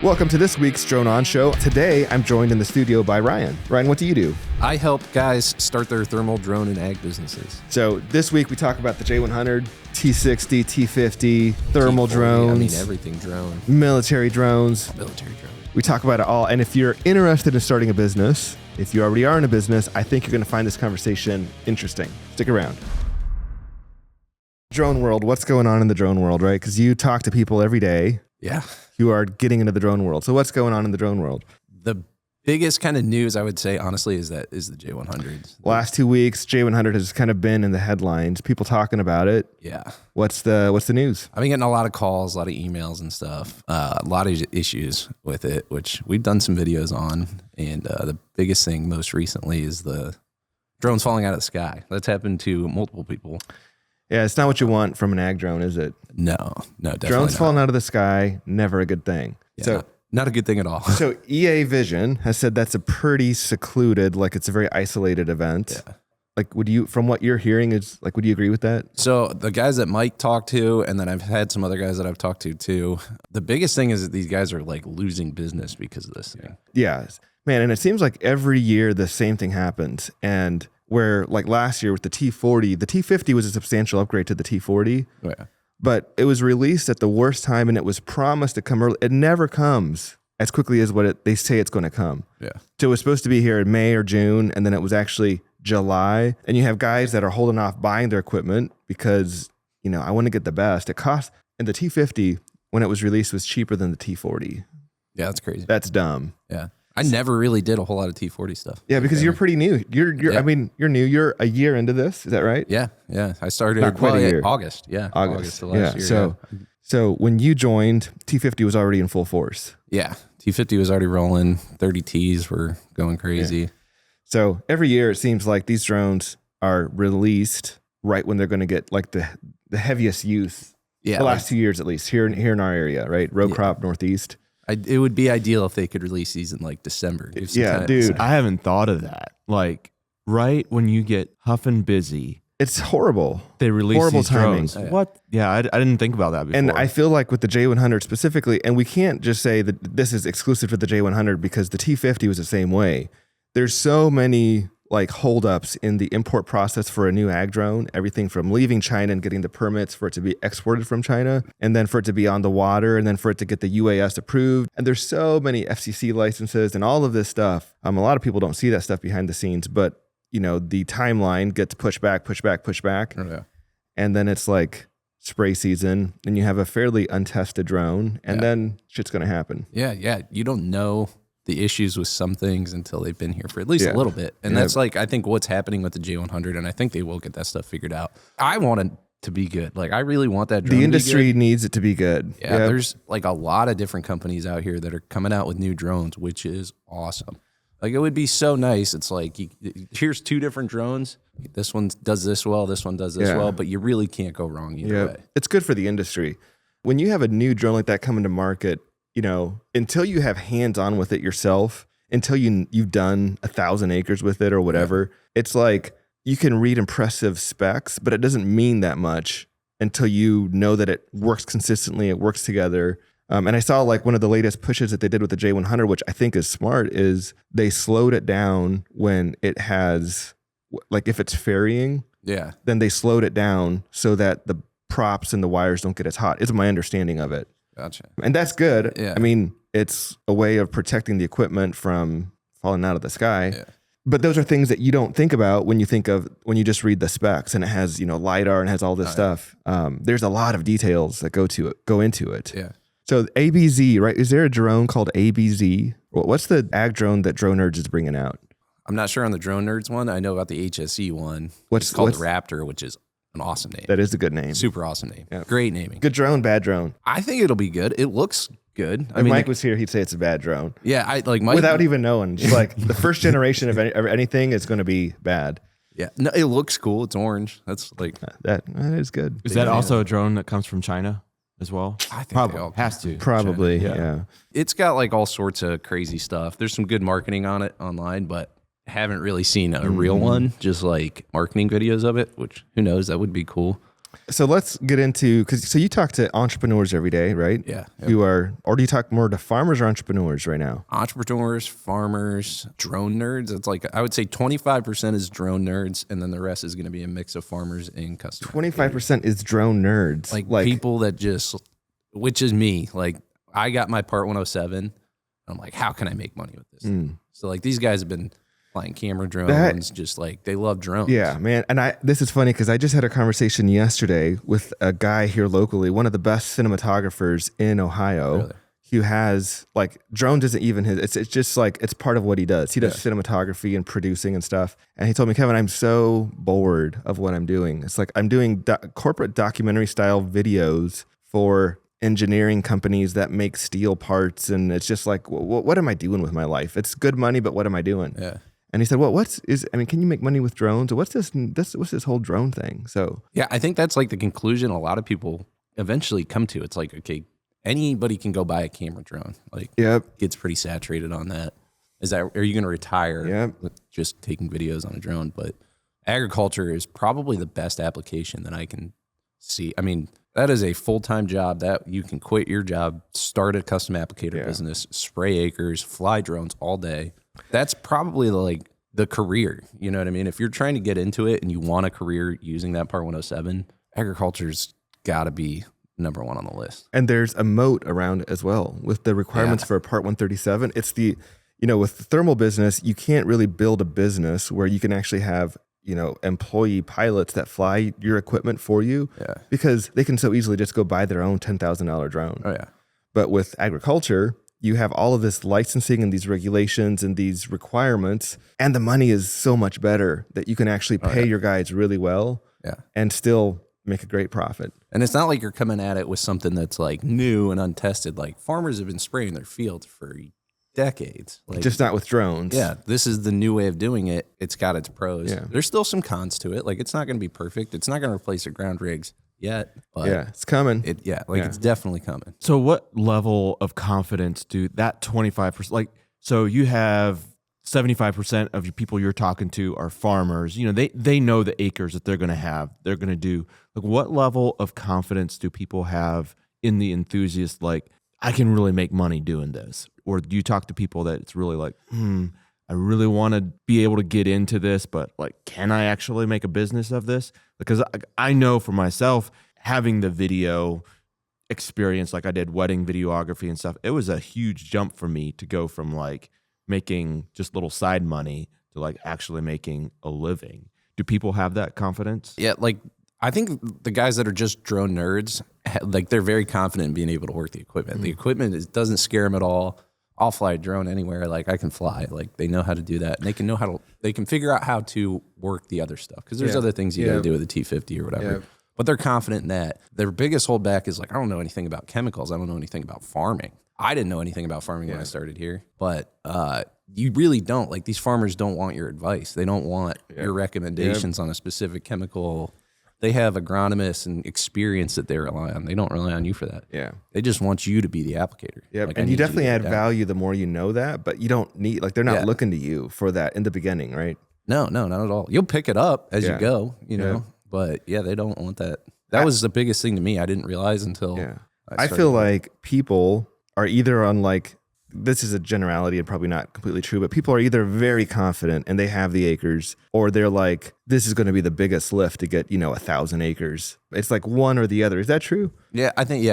Welcome to this week's DroneOn Show. Today, I'm joined in the studio by Ryan. Ryan, what do you do? I help guys start their thermal drone and ag businesses. So this week, we talk about the J100, T60, T50, thermal T40, drones. I mean, everything drone. Military drones. Military drone. We talk about it all. And if you're interested in starting a business, if you already are in a business, I think you're going to find this conversation interesting. Stick around. Drone world, what's going on in the drone world, right? Because you talk to people every day. Yeah. You are getting into the drone world. So what's going on in the drone world? The biggest kind of news I would say, honestly, is the J100. Last 2 weeks, J100 has kind of been in the headlines. People talking about it. Yeah. What's the news? I've been getting a lot of calls, a lot of emails and stuff. A lot of issues with it, which we've done some videos on. And the biggest thing most recently is the drones falling out of the sky. That's happened to multiple people. Yeah, it's not what you want from an ag drone, is it? No, definitely Drones not. falling out of the sky, never a good thing. Yeah, So not a good thing at all. So EA Vision has said that's a pretty secluded, like it's a very isolated event. Yeah. Like, from what you're hearing, would you agree with that? So the guys that Mike talked to, and then I've had some other guys that I've talked to too, the biggest thing is that these guys are like losing business because of this thing. Yeah, man. And it seems like every year the same thing happens. And where like last year with the T40, the T50 was a substantial upgrade to the T40. Oh, yeah. But it was released at the worst time, and it was promised to come early. It never comes as quickly as they say it's going to come. Yeah. So it was supposed to be here in May or June, and then it was actually July. And you have guys that are holding off buying their equipment because, I want to get the best. It costs, and the T50, when it was released, was cheaper than the T40. Yeah, that's crazy. That's dumb. Yeah. I never really did a whole lot of T40 stuff. Yeah, because you're pretty new. You're Yeah. I mean, you're new. You're a year into this. Is that right? Yeah. I started Not quite a year. August. Yeah. August of last year. So when you joined, T50 was already in full force. Yeah. T50 was already rolling. 30 Ts were going crazy. Yeah. So every year it seems like these drones are released right when they're going to get like the heaviest use. Yeah. The last 2 years at least here in our area, right? Row crop Northeast. It would be ideal if they could release these in like December. Yeah, dude. I haven't thought of that. Like right when you get huffing busy, It's horrible. they release Horrible these timing. drones. What? Yeah, I didn't think about that before. And I feel like with the J100 specifically, and we can't just say that this is exclusive to the J100 because the T50 was the same way. There's so many like holdups in the import process for a new ag drone, everything from leaving China and getting the permits for it to be exported from China, and then for it to be on the water, and then for it to get the UAS approved. And there's so many FCC licenses and all of this stuff. A lot of people don't see that stuff behind the scenes, but the timeline gets pushed back. Oh, yeah. And then it's like spray season and you have a fairly untested drone and then shit's going to happen. Yeah. You don't know the issues with some things until they've been here for at least a little bit. And that's like, I think what's happening with the J100, and I think they will get that stuff figured out. I want it to be good. Like I really want that drone The industry to be good. needs it to be good. Yeah, there's like a lot of different companies out here that are coming out with new drones, which is awesome. Like it would be so nice. It's like, here's two different drones. This one does this well, this one does this well, but you really can't go wrong either way. It's good for the industry. When you have a new drone like that coming to market, until you have hands-on with it yourself, until you've done 1,000 acres with it or whatever, it's like you can read impressive specs, but it doesn't mean that much until you know that it works consistently, it works together. And I saw like one of the latest pushes that they did with the J100, which I think is smart, is they slowed it down when it has, like if it's ferrying, then they slowed it down so that the props and the wires don't get as hot, is my understanding of it. Gotcha. And that's good. Yeah. I mean, it's a way of protecting the equipment from falling out of the sky. Yeah. But those are things that you don't think about when you when you just read the specs and it has, LiDAR and has all this stuff. There's a lot of details that go into it. Yeah. So ABZ, right? Is there a drone called ABZ? What's the ag drone that Drone Nerds is bringing out? I'm not sure on the Drone Nerds one. I know about the HSE one. It's called Raptor, which is an awesome name. That is a good name. Super awesome name. Yeah. Great naming. Good drone, bad drone. I think it'll be good. It looks good. If Mike was here, he'd say it's a bad drone. Yeah, I like Mike without even knowing. Just like the first generation of anything is going to be bad. Yeah, no, it looks cool. It's orange. That's like that is good. Is that also a drone that comes from China as well? I think Probably they all has to. Probably, China. yeah. It's got like all sorts of crazy stuff. There's some good marketing on it online, but haven't really seen a real one. Just like marketing videos of it, which who knows, that would be cool. So let's get into, so you talk to entrepreneurs every day, right? Yeah. Or do you talk more to farmers or entrepreneurs right now? Entrepreneurs, farmers, drone nerds. It's like, I would say 25% is drone nerds, and then the rest is going to be a mix of farmers and customers. 25% is drone nerds. Like people that just, which is me. Like I got my Part 107. I'm like, how can I make money with this? So like these guys have been flying camera drones, just like they love drones. Yeah, man. And this is funny because I just had a conversation yesterday with a guy here locally, one of the best cinematographers in Ohio. Really? Who has like drones isn't even his. It's just like it's part of what he does. He does cinematography and producing and stuff. And he told me, Kevin, I'm so bored of what I'm doing. It's like I'm doing corporate documentary style videos for engineering companies that make steel parts, and it's just like, what am I doing with my life? It's good money, but what am I doing? Yeah. And he said, well, can you make money with drones? Or what's this whole drone thing? So yeah, I think that's like the conclusion a lot of people eventually come to. It's like, okay, anybody can go buy a camera drone. Like, gets pretty saturated on that. Are you going to retire with just taking videos on a drone? But agriculture is probably the best application that I can see. I mean, that is a full-time job that you can quit your job, start a custom applicator business, spray acres, fly drones all day. That's probably the career. You know what I mean? If you're trying to get into it and you want a career using that Part 107, agriculture's got to be number one on the list. And there's a moat around it as well with the requirements for a Part 137. It's with the thermal business, you can't really build a business where you can actually have, employee pilots that fly your equipment for you because they can so easily just go buy their own $10,000 drone. Oh, yeah. But with agriculture, you have all of this licensing and these regulations and these requirements, and the money is so much better that you can actually pay your guys really well and still make a great profit. And it's not like you're coming at it with something that's like new and untested. Like farmers have been spraying their fields for decades. Like, just not with drones. Yeah, this is the new way of doing it. It's got its pros. Yeah. There's still some cons to it. Like it's not going to be perfect. It's not going to replace the ground rigs yet. But it's coming. It's definitely coming. So what level of confidence do that 25%, like, so you have 75% of your people you're talking to are farmers, they know the acres that they're going to do. Like what level of confidence do people have in the enthusiast? Like, I can really make money doing this. Or do you talk to people that it's really like, I really want to be able to get into this, but like, can I actually make a business of this? Because I know for myself, having the video experience, like I did wedding videography and stuff, it was a huge jump for me to go from like making just little side money to like actually making a living. Do people have that confidence? Yeah, like I think the guys that are just drone nerds, like they're very confident in being able to work the equipment. The equipment doesn't scare them at all. I'll fly a drone anywhere. Like I can fly. Like they know how to do that, and they can figure out how to work the other stuff because there's other things you got to do with a T50 or whatever. Yeah. But they're confident in that. Their biggest holdback is like, I don't know anything about chemicals. I don't know anything about farming. I didn't know anything about farming when I started here, but you really don't. Like these farmers don't want your advice. They don't want your recommendations on a specific chemical. They have agronomists and experience that they rely on. They don't rely on you for that. Yeah. They just want you to be the applicator. Yeah. Like, and you definitely add value the more you know that, but you don't need, like, they're not looking to you for that in the beginning, right? No, not at all. You'll pick it up as you go, you know, but they don't want that. That was the biggest thing to me. I didn't realize until I feel like people are either on like, this is a generality and probably not completely true, but people are either very confident and they have the acres, or they're like, this is going to be the biggest lift to get, 1,000 acres. It's like one or the other. Is that true? Yeah, I think,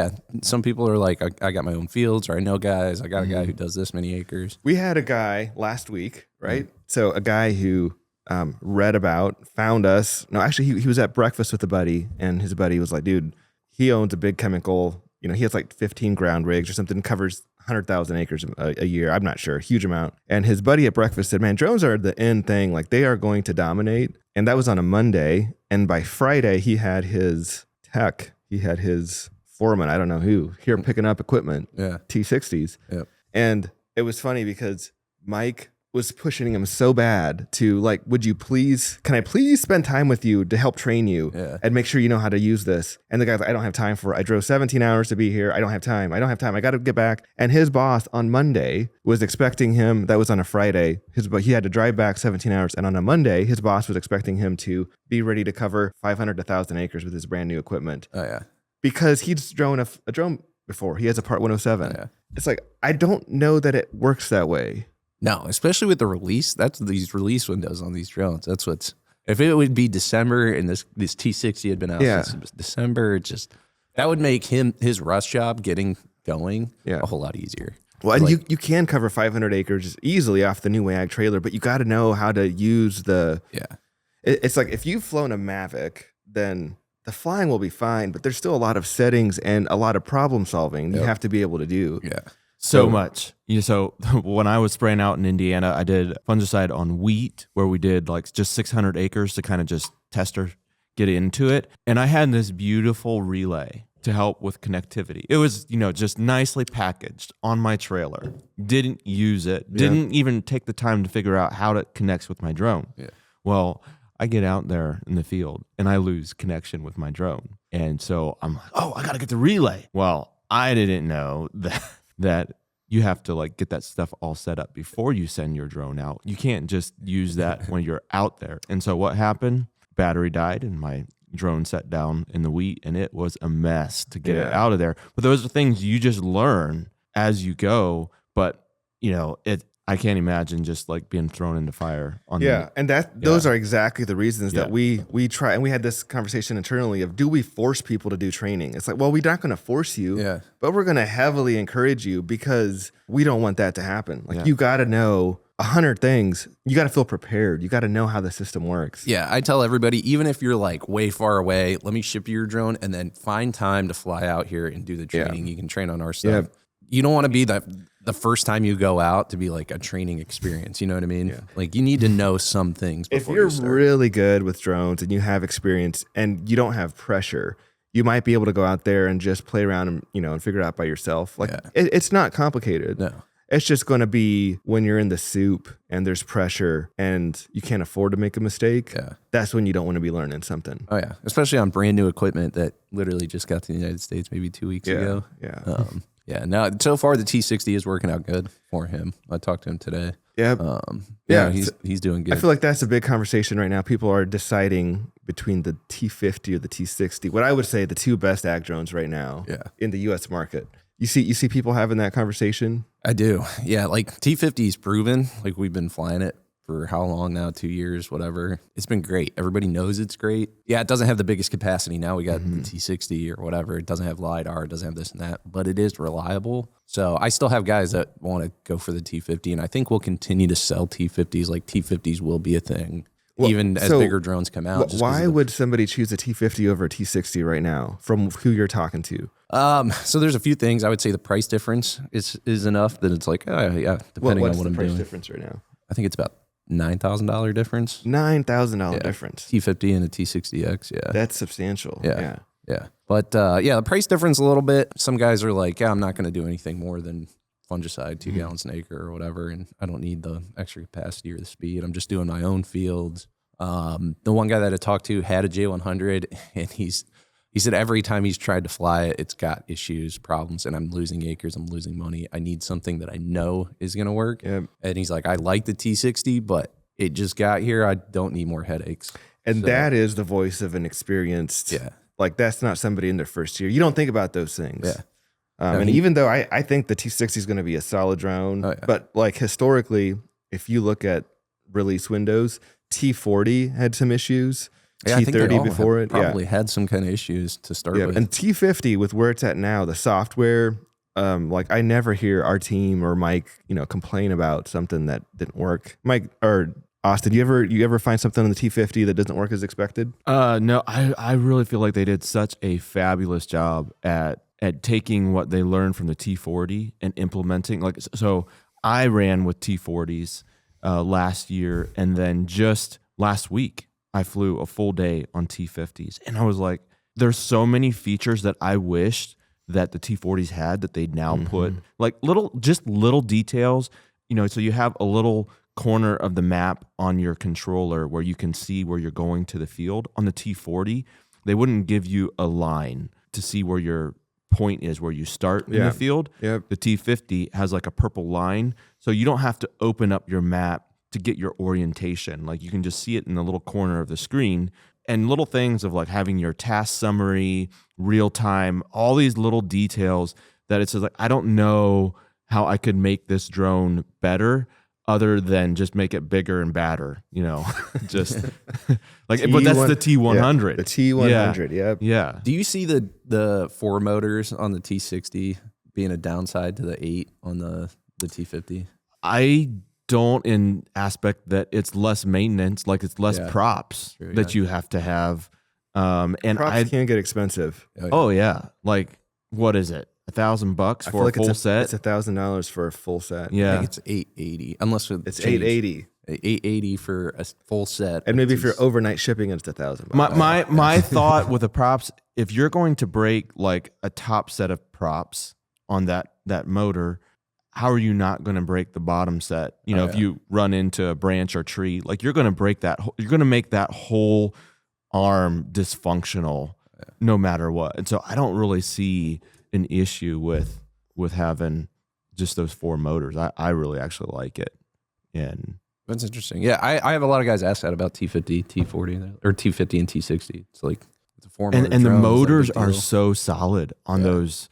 some people are like, I got my own fields, or I know guys, I got a guy who does this many acres. We had a guy last week, right? So a guy who found us. No, actually he was at breakfast with a buddy, and his buddy was like, dude, he owns a big chemical, he has like 15 ground rigs or something, covers 100,000 acres a year. I'm not sure, huge amount. And his buddy at breakfast said, man, drones are the end thing. Like they are going to dominate. And that was on a Monday. And by Friday, he had his foreman, I don't know who, here picking up equipment, T60s. Yep. And it was funny because Mike was pushing him so bad to like, can I please spend time with you to help train you and make sure you know how to use this? And the guy's like, I don't have time for it. I drove 17 hours to be here. I don't have time. I got to get back. And his boss on Monday was expecting him, that was on a Friday, he had to drive back 17 hours. And on a Monday, his boss was expecting him to be ready to cover 500 to 1,000 acres with his brand new equipment. Oh, yeah. Because he's drone a drone before. He has a Part 107. Oh, yeah. It's like, I don't know that it works that way. No, especially with the release. That's these release windows on these drones. That's what's. If it would be December and this T60 had been out since December, that would make his rush job getting going a whole lot easier. Well, and you can cover 500 acres easily off the NuWay Ag trailer, but you got to know how to use the. Yeah. It's like if you've flown a Mavic, then the flying will be fine, but there's still a lot of settings and a lot of problem solving you have to be able to do. Yeah. So much. So when I was spraying out in Indiana, I did fungicide on wheat where we did like just 600 acres to kind of just test or get into it. And I had this beautiful relay to help with connectivity. It was, just nicely packaged on my trailer. Didn't use it. Didn't even take the time to figure out how it connects with my drone. Yeah. Well, I get out there in the field and I lose connection with my drone. And so I'm like, I got to get the relay. Well, I didn't know that you have to like get that stuff all set up before you send your drone out. You can't just use that when you're out there. And so what happened? Battery died and my drone set down in the wheat and it was a mess to get it out of there. But those are things you just learn as you go. But I can't imagine just like being thrown into fire on and those are exactly the reasons that we try, and we had this conversation internally of, do we force people to do training? It's like, well, we're not going to force you, but we're going to heavily encourage you because we don't want that to happen. Like you got to know 100 things. You got to feel prepared. You got to know how the system works. Yeah, I tell everybody, even if you're like way far away, let me ship you your drone and then find time to fly out here and do the training. You can train on our stuff. You don't want to be the first time you go out to be like a training experience. You know what I mean? Yeah. Like you need to know some things before if you're really good with drones and you have experience and you don't have pressure, you might be able to go out there and just play around and, and figure it out by yourself. Like it's not complicated. No. It's just going to be when you're in the soup and there's pressure and you can't afford to make a mistake. Yeah. That's when you don't want to be learning something. Oh, yeah. Especially on brand new equipment that literally just got to the United States maybe 2 weeks ago. Yeah. No, so far the T60 is working out good for him. I talked to him today. Yeah. He's doing good. I feel like that's a big conversation right now. People are deciding between the T50 or the T60. What I would say the two best ag drones right now in the US market. You see people having that conversation? I do. Yeah, like T50 is proven. Like we've been flying it for how long now? 2 years, whatever. It's been great. Everybody knows it's great. Yeah, it doesn't have the biggest capacity. Now we got the T60 or whatever. It doesn't have LiDAR. It doesn't have this and that, but it is reliable. So I still have guys that want to go for the T50, and I think we'll continue to sell T50s. Like T50s will be a thing, even as bigger drones come out. Why would somebody choose a T50 over a T60 right now from who you're talking to? So there's a few things. I would say the price difference is enough that it's like, depending on what I'm doing. What's the price difference right now? I think it's about $9,000 difference. $9,000 difference. T50 and a T60X. Yeah, that's substantial. Yeah. But the price difference a little bit. Some guys are like, I'm not going to do anything more than fungicide, 2 gallons an acre or whatever, and I don't need the extra capacity or the speed. I'm just doing my own fields. The one guy that I talked to had a J100, and he said every time he's tried to fly it, it's got issues, problems, and I'm losing acres, I'm losing money. I need something that I know is going to work. Yep. And he's like, I like the T60, but it just got here. I don't need more headaches. And that is the voice of an experienced. Yeah. Like that's not somebody in their first year. You don't think about those things. Yeah. Even though I think the T60 is going to be a solid drone, but like historically, if you look at release windows, T40 had some issues. Yeah, T30 before it probably had some kind of issues to start with. And T50 with where it's at now, the software, like I never hear our team or Mike, complain about something that didn't work. Mike or Austin, you ever find something on the T50 that doesn't work as expected? No, I really feel like they did such a fabulous job at taking what they learned from the T40 and implementing. Like, so I ran with T40s last year, and then just last week I flew a full day on T50s, and I was like, there's so many features that I wished that the T40s had that they now put, like little details, so you have a little corner of the map on your controller where you can see where you're going to the field. On the T40, they wouldn't give you a line to see where your point is, where you start in the field. Yep. The T50 has like a purple line, so you don't have to open up your map to get your orientation. Like you can just see it in the little corner of the screen. And little things of like having your task summary, real time, all these little details that it says like, I don't know how I could make this drone better other than just make it bigger and badder, just like, but that's the T100. Yeah, the T100. Yeah. Yeah. Do you see the 4 motors on the T60 being a downside to the 8 on the T50? I don't, in aspect that it's less maintenance, like it's less props that you have to have. And props can get expensive. Oh yeah. Like what is it? $1,000 for a full set? It's $1,000 for a full set. Yeah. I think it's $880, unless it's $880. $880 for a full set. And maybe if you're overnight shipping, it's $1,000. My thought with the props, if you're going to break like a top set of props on that motor, how are you not going to break the bottom set? If you run into a branch or tree, like you're going to break that. You're going to make that whole arm dysfunctional, no matter what. And so I don't really see an issue with having just those 4 motors. I really actually like it. And that's interesting. Yeah, I have a lot of guys ask that about T50, T40, or T50 and T60. It's like it's a 4 motor and the drone, motors like are so solid on those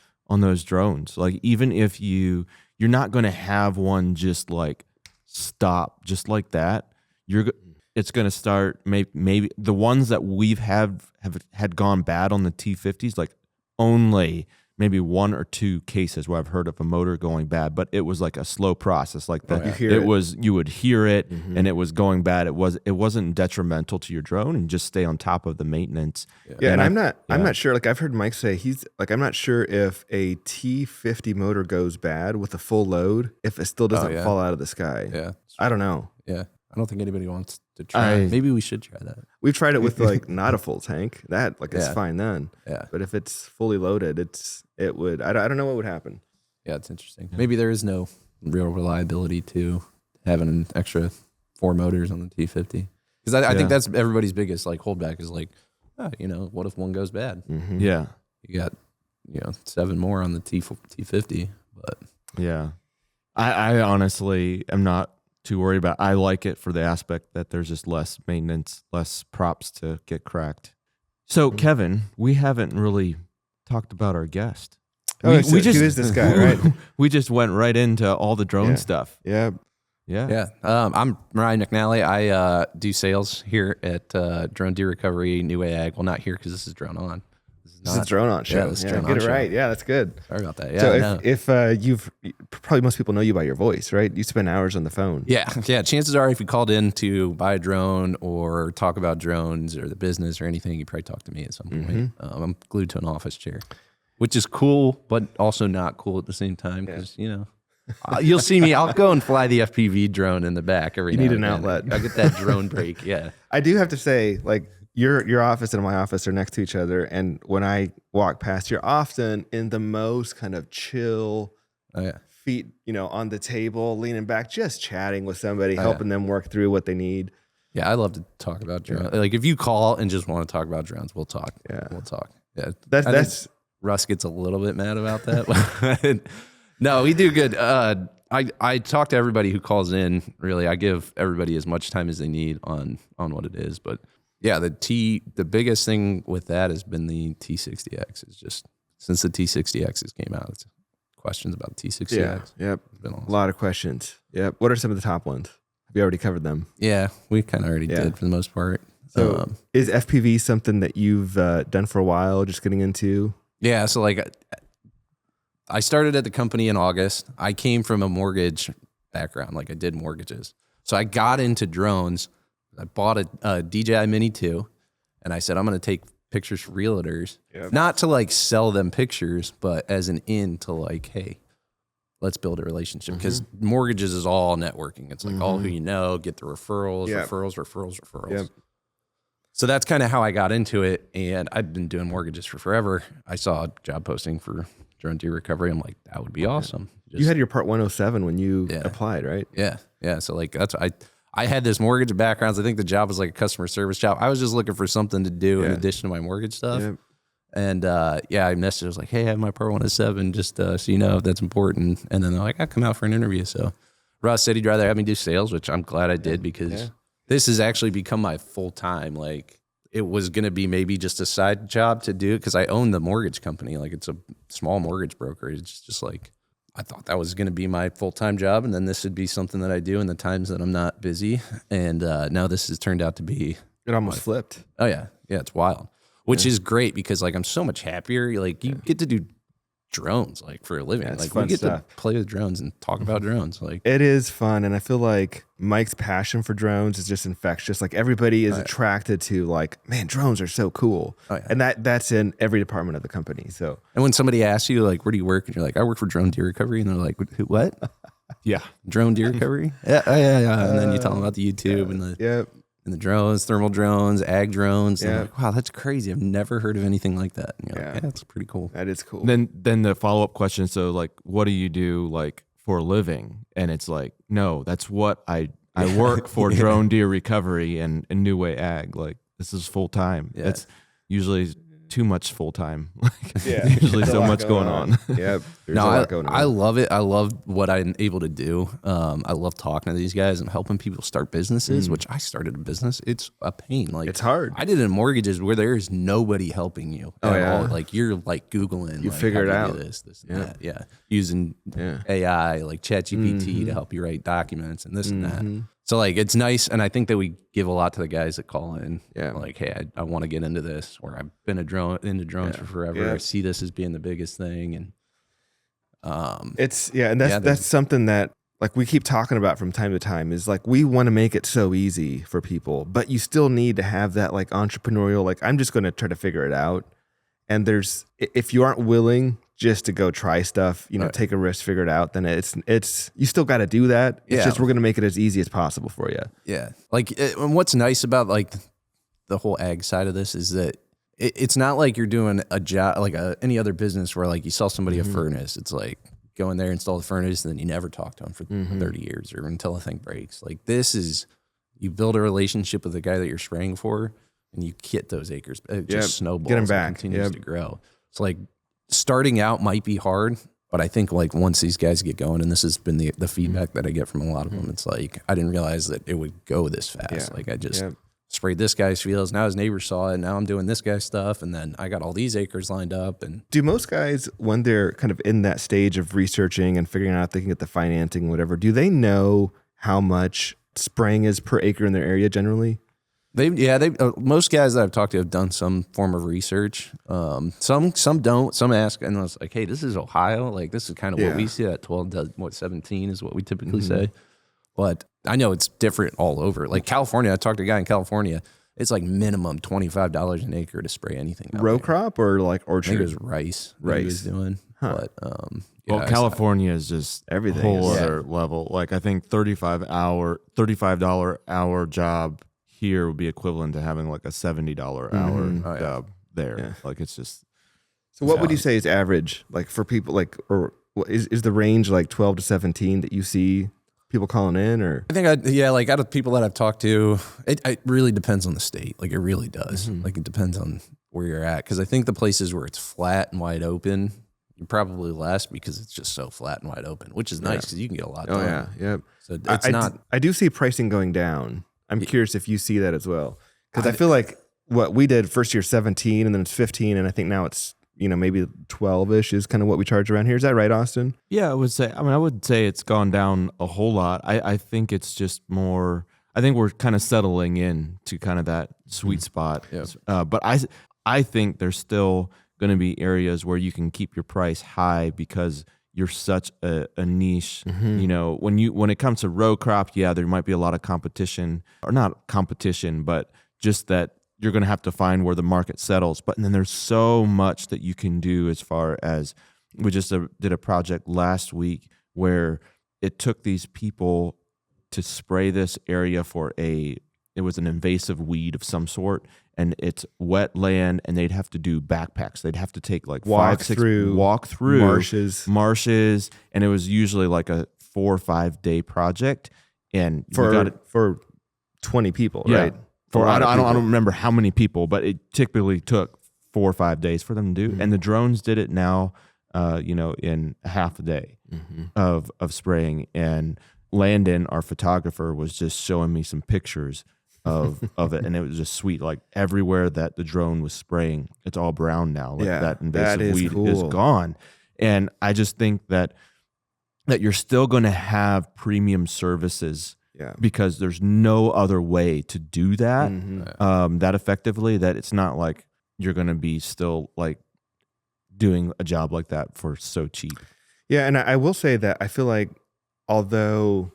drones. Like even if you're not going to have one just like stop just like that. It's going to start maybe the ones that we've have gone bad on the T50s, like only maybe 1 or 2 cases where I've heard of a motor going bad, but it was like a slow process. Like you would hear it and it was going bad. It wasn't detrimental to your drone, and just stay on top of the maintenance. Yeah, and I'm not sure. Like I've heard Mike say, he's like, I'm not sure if a T50 motor goes bad with a full load, if it still doesn't fall out of the sky. Yeah, I don't know. Yeah, I don't think anybody wants to try. Maybe we should try that. We've tried it with like not a full tank. That it's fine then. Yeah. But if it's fully loaded, it would. I don't know what would happen. Yeah, it's interesting. Maybe there is no real reliability to having an extra 4 motors on the T50, because I think that's everybody's biggest like holdback is like, what if one goes bad? Mm-hmm. Yeah, you got 7 more on the T50, but yeah, I honestly am not too worried about. I like it for the aspect that there's just less maintenance, less props to get cracked. So Kevin, we haven't really talked about our guest. We just, who is this guy, right? We just went right into all the drone stuff. Yeah. I'm Ryan McNally. I do sales here at Drone Deer Recovery, NuWay Ag. Well, not here because this is DroneOn. This is DroneOn Show. Get it right. Yeah, that's good. Sorry about that. Yeah. So if probably most people know you by your voice, right? You spend hours on the phone. Yeah. Chances are, if you called in to buy a drone or talk about drones or the business or anything, you probably talk to me at some point. I'm glued to an office chair, which is cool, but also not cool at the same time because you'll see me. I'll go and fly the FPV drone in the back every. You need an outlet. I get that drone break. Yeah. I do have to say, like, your office and my office are next to each other, and when I walk past, you're often in the most kind of chill, feet, on the table, leaning back, just chatting with somebody, helping them work through what they need. Yeah, I love to talk about drones. Yeah. Like if you call and just want to talk about drones, we'll talk. Yeah, we'll talk. Yeah, that's Russ gets a little bit mad about that. No, we do good. I talk to everybody who calls in. Really, I give everybody as much time as they need on what it is, but. Yeah, the biggest thing with that has been the T60X. It's just since the T60Xs came out, it's questions about the T60X. Yep. It's been awesome. A lot of questions. Yep. What are some of the top ones? Have you already covered them? Yeah, we kind of already did for the most part. So is FPV something that you've done for a while, just getting into? Yeah, so like I started at the company in August. I came from a mortgage background, like I did mortgages. So I got into drones. I bought a DJI Mini 2, and I said, I'm going to take pictures for realtors, not to like sell them pictures, but as an in to like, hey, let's build a relationship. Because mortgages is all networking. It's like all who you know, get the referrals, referrals. Yep. So that's kind of how I got into it. And I've been doing mortgages for forever. I saw a job posting for Drone Deer Recovery. I'm like, that would be awesome. You had your Part 107 when you applied, right? Yeah. Yeah. So like I had this mortgage background. I think the job was like a customer service job. I was just looking for something to do in addition to my mortgage stuff. Yeah. And I messaged, I was like, hey, I have my Part 107, just so you know if that's important. And then they're like, I'll come out for an interview. So Ross said he'd rather have me do sales, which I'm glad I did because this has actually become my full time. Like it was going to be maybe just a side job to do because I own the mortgage company. Like it's a small mortgage broker. It's just like, I thought that was going to be my full-time job. And then this would be something that I do in the times that I'm not busy. And now this has turned out to be. It almost flipped. Oh yeah. Yeah. It's wild. Which is great because like I'm so much happier. Like you get to do drones like for a living. Yeah, like we get to play with drones and talk about drones. Like it is fun, and I feel like Mike's passion for drones is just infectious. Like everybody is attracted to like, man, drones are so cool. And that's in every department of the company. So and when somebody asks you like, where do you work? And you're like, I work for drone deer recovery, and they're like, what? Yeah, drone deer recovery. Yeah. And then you tell them about the YouTube and the and the drones, thermal drones, ag drones. Yeah. Like, wow, that's crazy. I've never heard of anything like that. And you're like, that's pretty cool. That is cool. Then the follow-up question, so like, what do you do like for a living? And it's like, no, that's what I work for drone deer recovery and NuWay Ag. Like this is full time. Yeah. It's usually too much full time. Usually so much going on. Yeah. There's a lot going on. I love it. I love what I'm able to do. I love talking to these guys and helping people start businesses, which I started a business. It's a pain. Like it's hard. I did it in mortgages where there is nobody helping you at all. Like you're like Googling. You like, figure it out. This, and that. Yeah. Using AI like ChatGPT to help you write documents and this and that. So like it's nice, and I think that we give a lot to the guys that call in. Yeah, like hey, I want to get into this, or I've been into drones for forever. Yeah. I see this as being the biggest thing, and and that's something that like we keep talking about from time to time is like we want to make it so easy for people, but you still need to have that like entrepreneurial like I'm just going to try to figure it out. And there's if you aren't willing just to go try stuff, take a risk, figure it out, then it's you still got to do that. It's just we're going to make it as easy as possible for you. Yeah. Like and what's nice about like the whole ag side of this is that it's not like you're doing a job like any other business where like you sell somebody a furnace. It's like go in there, install the furnace, and then you never talk to them for 30 years or until the thing breaks. Like this is you build a relationship with the guy that you're spraying for, and you get those acres. It just snowballs. Get them back. And continues to grow. It's like starting out might be hard, but I think like once these guys get going, and this has been the feedback that I get from a lot of them, it's like I didn't realize that it would go this fast. Yeah. Like I just sprayed this guy's fields. Now his neighbor saw it. Now I'm doing this guy's stuff, and then I got all these acres lined up. And do most guys, when they're kind of in that stage of researching and figuring out if they can get the financing, whatever, do they know how much spraying is per acre in their area generally? They most guys that I've talked to have done some form of research. Some don't. Some ask, and I was like, "Hey, this is Ohio. Like, this is kind of what we see at 12 to 17 is what we typically say." But I know it's different all over. Like California, I talked to a guy in California. It's like minimum $25 an acre to spray anything. Row crop or like orchard? I think it was rice. He was doing, but California is just everything whole other level. Like I think $35 hour job here would be equivalent to having like a $70 hour job there. Yeah. Like it's just. So what would you say is average like for people like, or is the range like 12 to 17 that you see people calling in or? I think like out of people that I've talked to, it really depends on the state. Like it really does. Like it depends on where you're at. Cause I think the places where it's flat and wide open, you're probably less because it's just so flat and wide open, which is nice because you can get a lot done. Oh yeah. Yep. So it's I do see pricing going down. I'm curious if you see that as well. Because I feel like what we did first year 17 and then it's 15 and I think now it's maybe 12-ish is kind of what we charge around here. Is that right, Austin? Yeah, I would say it's gone down a whole lot. I think it's just more, I think we're kind of settling in to kind of that sweet spot. Yep. But I think there's still going to be areas where you can keep your price high because you're such a niche. When it comes to row crop, there might be a lot of competition, or not competition, but just that you're going to have to find where the market settles. But then there's so much that you can do as far as we just did a project last week where it took these people to spray this area for it was an invasive weed of some sort, and it's wet land, and they'd have to do backpacks. They'd have to take like walk 5-6 through marshes, and it was usually like a 4 or 5 day project, and for 20 people, right? I don't remember how many people, but it typically took 4 or 5 days for them to do. And the drones did it now, in half a day of spraying. And Landon, our photographer, was just showing me some pictures of it, and it was just sweet. Like everywhere that the drone was spraying, it's all brown now. Like that invasive weed is gone. And I just think that you're still going to have premium services. Yeah. Because there's no other way to do that that effectively, that it's not like you're going to be still like doing a job like that for so cheap. Yeah. And I will say that I feel like, although,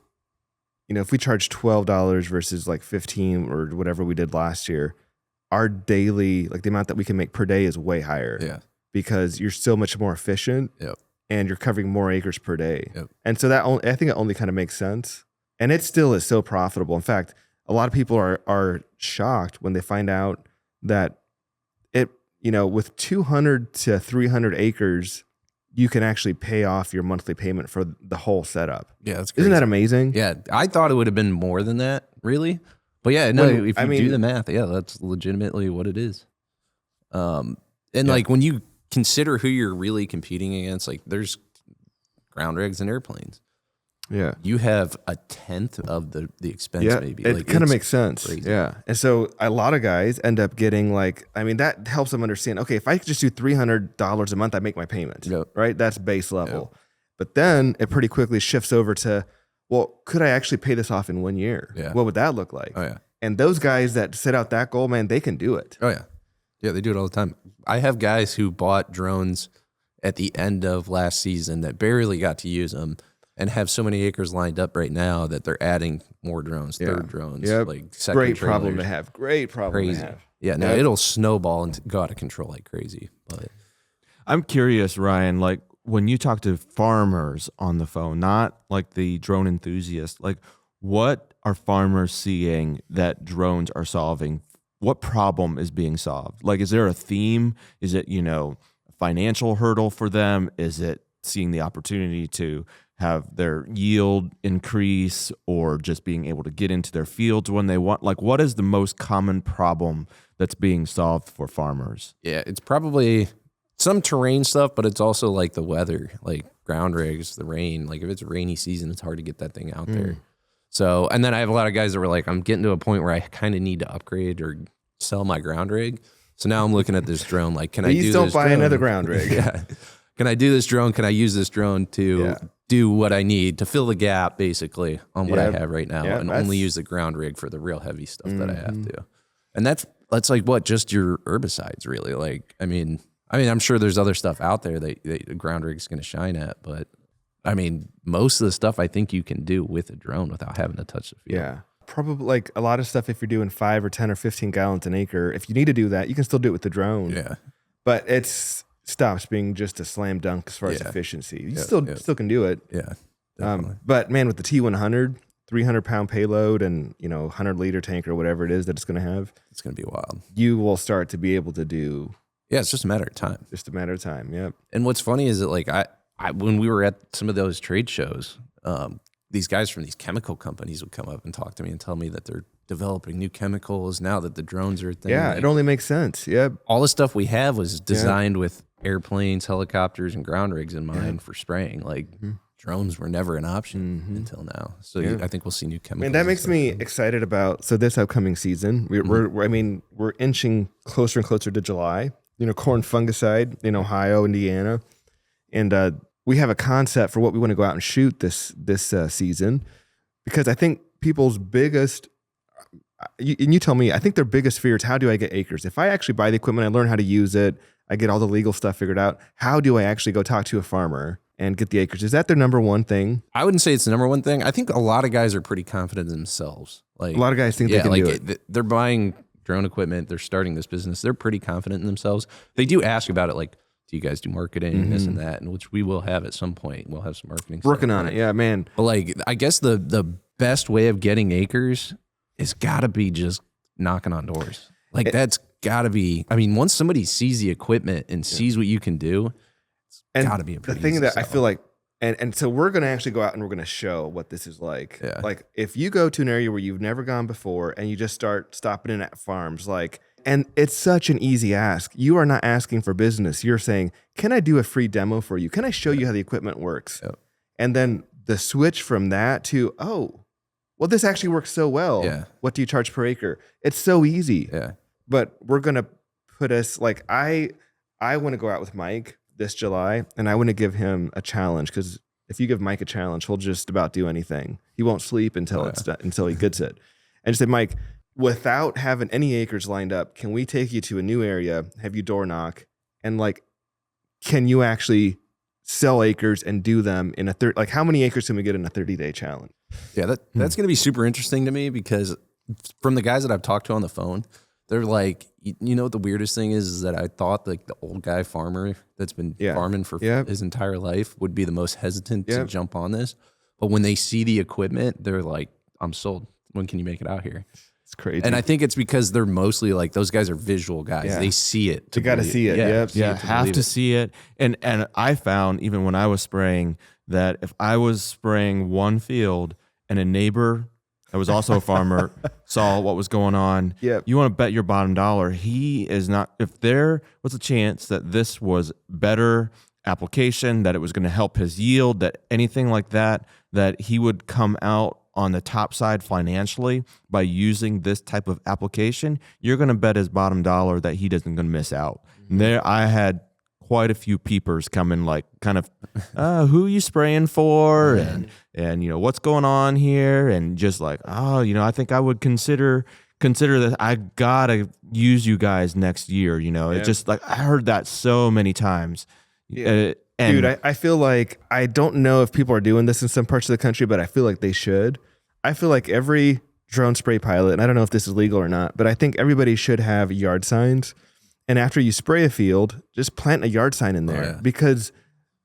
if we charge $12 versus like 15 or whatever we did last year, our daily, like the amount that we can make per day is way higher. Yeah. Because you're so much more efficient. Yep. And you're covering more acres per day. Yep. And so I think it only kind of makes sense. And it still is so profitable. In fact, a lot of people are shocked when they find out that with 200 to 300 acres, you can actually pay off your monthly payment for the whole setup. Yeah, that's crazy. Isn't that amazing? Yeah, I thought it would have been more than that, really. But yeah, no, if you do the math, yeah, that's legitimately what it is. Like when you consider who you're really competing against, like there's ground rigs and airplanes. Yeah. You have a tenth of the expense, maybe. It kind of makes sense. Crazy. Yeah. And so a lot of guys end up getting that helps them understand, okay, if I just do $300 a month, I make my payment, right? That's base level. Yep. But then it pretty quickly shifts over to, well, could I actually pay this off in 1 year? Yeah. What would that look like? Oh, yeah. And those guys that set out that goal, man, they can do it. Oh, yeah. Yeah, they do it all the time. I have guys who bought drones at the end of last season that barely got to use them, and have so many acres lined up right now that they're adding more drones, third drones, like second Great trailers. problem to have. Great problem to have. Yeah, no, it'll snowball and go out of control like crazy. But I'm curious, Ryan, like when you talk to farmers on the phone, not like the drone enthusiasts, like what are farmers seeing that drones are solving? What problem is being solved? Like, is there a theme? Is it, a financial hurdle for them? Is it seeing the opportunity to have their yield increase, or just being able to get into their fields when they want? Like, what is the most common problem that's being solved for farmers? Yeah, it's probably some terrain stuff, but it's also like the weather, like ground rigs, the rain. Like if it's a rainy season, it's hard to get that thing out there. So, and then I have a lot of guys that were like, I'm getting to a point where I kind of need to upgrade or sell my ground rig. So now I'm looking at this drone, like, can I do this? Please don't buy another ground rig. Yeah. Can I do this drone? Can I use this drone to do what I need to fill the gap, basically, on what I have right now, and only use the ground rig for the real heavy stuff that I have to? And that's like what, just your herbicides, really. Like, I mean, I'm sure there's other stuff out there that the ground rig's going to shine at, but I mean, most of the stuff I think you can do with a drone without having to touch the field. Yeah. Probably like a lot of stuff, if you're doing 5 or 10 or 15 gallons an acre, if you need to do that, you can still do it with the drone. Yeah. But it's stops being just a slam dunk as far as efficiency. You still can do it. Yeah. But man, with the T100, 300-pound payload and 100-liter tank or whatever it is that it's going to have, it's going to be wild. You will start to be able to do. Yeah, it's just a matter of time. Just a matter of time. Yep. And what's funny is that like I when we were at some of those trade shows, these guys from these chemical companies would come up and talk to me and tell me that they're developing new chemicals now that the drones are a thing. Yeah, like, it only makes sense. Yep. All the stuff we have was designed with airplanes, helicopters, and ground rigs in mind for spraying. Like drones were never an option until now. So I think we'll see new chemicals. And that makes me excited about this upcoming season. We're inching closer and closer to July. Corn fungicide in Ohio, Indiana, and we have a concept for what we want to go out and shoot this season, because I think people's biggest, and you tell me, I think their biggest fear is, how do I get acres? If I actually buy the equipment, I learn how to use it, I get all the legal stuff figured out, how do I actually go talk to a farmer and get the acres? Is that their number one thing? I wouldn't say it's the number one thing. I think a lot of guys are pretty confident in themselves. Like a lot of guys think they can do it. They're buying drone equipment, they're starting this business, they're pretty confident in themselves. They do ask about it, like, do you guys do marketing, this and that, and which we will have at some point. We'll have some marketing working stuff, on it. Yeah, man. But like, I guess the best way of getting acres is got to be just knocking on doors. Like that's gotta be. I mean, once somebody sees the equipment and sees what you can do, it's gotta be a pretty the thing easy that sell. I feel like, and so we're gonna actually go out and we're gonna show what this is like. Yeah. Like if you go to an area where you've never gone before and you just start stopping in at farms, like, and it's such an easy ask. You are not asking for business. You're saying, can I do a free demo for you? Can I show you how the equipment works? Yep. And then the switch from that to, oh, well, this actually works so well. Yeah. What do you charge per acre? It's so easy. Yeah. But we're going to put us, like, I want to go out with Mike this July and I want to give him a challenge, because if you give Mike a challenge, he'll just about do anything. He won't sleep until it's done, until he gets it. And just say, Mike, without having any acres lined up, can we take you to a new area, have you door knock, and like, can you actually sell acres and do them in a like how many acres can we get in a 30-day challenge? Yeah, that's going to be super interesting to me, because from the guys that I've talked to on the phone, they're like, you know what the weirdest thing is that I thought like the old guy farmer that's been farming for his entire life would be the most hesitant to jump on this. But when they see the equipment, they're like, I'm sold. When can you make it out here? It's crazy. And I think it's because they're mostly like, those guys are visual guys. Yeah. They see it. You got to see it. Yep. Yeah, have to see it. And I found, even when I was spraying, that if I was spraying one field and a neighbor that was also a farmer saw what was going on, you want to bet your bottom dollar he is not, if there was a chance that this was better application, that it was going to help his yield, that anything like that, that he would come out on the top side financially by using this type of application, you're going to bet his bottom dollar that he isn't going to miss out. And there, I had quite a few peepers coming, like, kind of, who are you spraying for? And you know, what's going on here? And just like, oh, you know, I think I would consider that I gotta use you guys next year. You know, it's just like, I heard that so many times. Dude, I feel like, I don't know if people are doing this in some parts of the country, but I feel like they should. I feel like every drone spray pilot, and I don't know if this is legal or not, but I think everybody should have yard signs. And after you spray a field, just plant a yard sign in there, because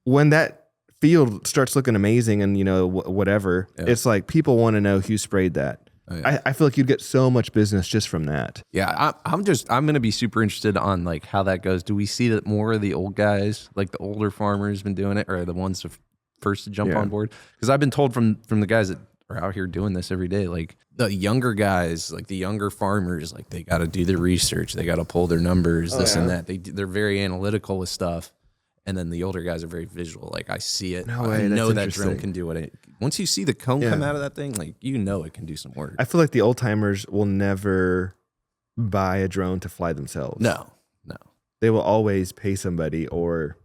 when that field starts looking amazing and, you know, whatever, it's like people want to know who sprayed that. I feel like you'd get so much business just from that. Yeah, I'm going to be super interested on like how that goes. Do we see that more of the old guys, like the older farmers, been doing it, or are the ones first to jump on board? Because I've been told from the guys that are out here doing this every day, like the younger guys, like the younger farmers, like they got to do their research, they got to pull their numbers, and that. They're very analytical with stuff. And then the older guys are very visual. Like, I see it. No way, I know that that's drone can do it. Once you see the cone come out of that thing, like, you know it can do some work. I feel like the old timers will never buy a drone to fly themselves. No. They will always pay somebody, or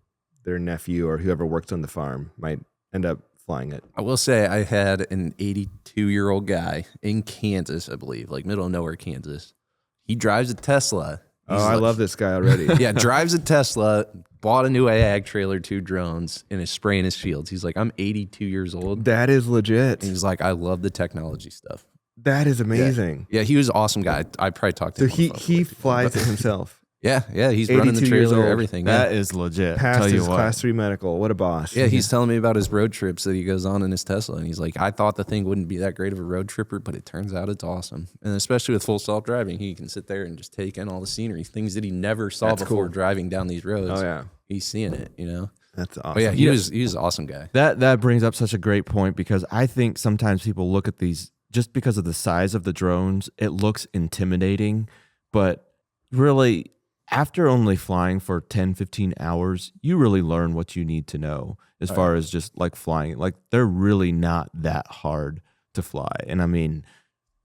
their nephew or whoever works on the farm might end up flying it. I will say I had an 82-year-old guy in Kansas, I believe, like middle of nowhere, Kansas. He drives a Tesla. I love this guy already. Yeah, drives a Tesla, bought a NuWay Ag trailer, 2 drones, and is spraying his fields. He's like, I'm 82 years old. That is legit. And he's like, I love the technology stuff. That is amazing. Yeah, he was an awesome guy. I probably talked to So him. he flies it himself. Yeah, he's running the 82 years trailer, old. everything. That is legit. Passed Tell you his what. class 3 medical. What a boss. Yeah, he's telling me about his road trips that he goes on in his Tesla. And he's like, I thought the thing wouldn't be that great of a road tripper, but it turns out it's awesome. And especially with full self-driving, he can sit there and just take in all the scenery, things that he never saw before driving down these roads. Oh, yeah. He's seeing it, you know? That's awesome. But yeah, he was an awesome guy. That brings up such a great point, because I think sometimes people look at these, just because of the size of the drones, it looks intimidating, but really, after only flying for 10, 15 hours, you really learn what you need to know as far as just like flying. Like, they're really not that hard to fly. And I mean,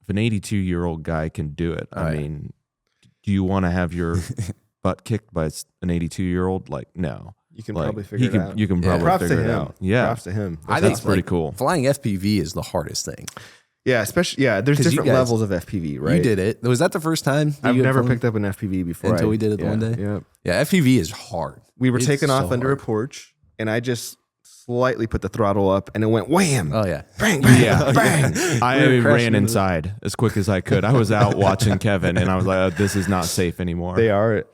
if an 82-year-old guy can do it, I mean, do you want to have your butt kicked by an 82-year-old? Like, no. You can Like, probably figure it out. You can probably Props figure to it him. out. Yeah. Props to him. I That's think pretty cool. Flying FPV is the hardest thing. Yeah, especially, there's 'Cause you different guys- levels of FPV, right? You did it. Was that the first time? that I've you had never flown? picked up an FPV before. Until we did it the one day? Yeah. Yeah, FPV is hard. We were It's taking so off under hard. a porch, and I just slightly put the throttle up, and it went wham. Oh, yeah. Bang, bang, Yeah. bang. I We were crashing ran into inside as quick as I could. I was out watching Kevin, and I was like, oh, this is not safe anymore. They are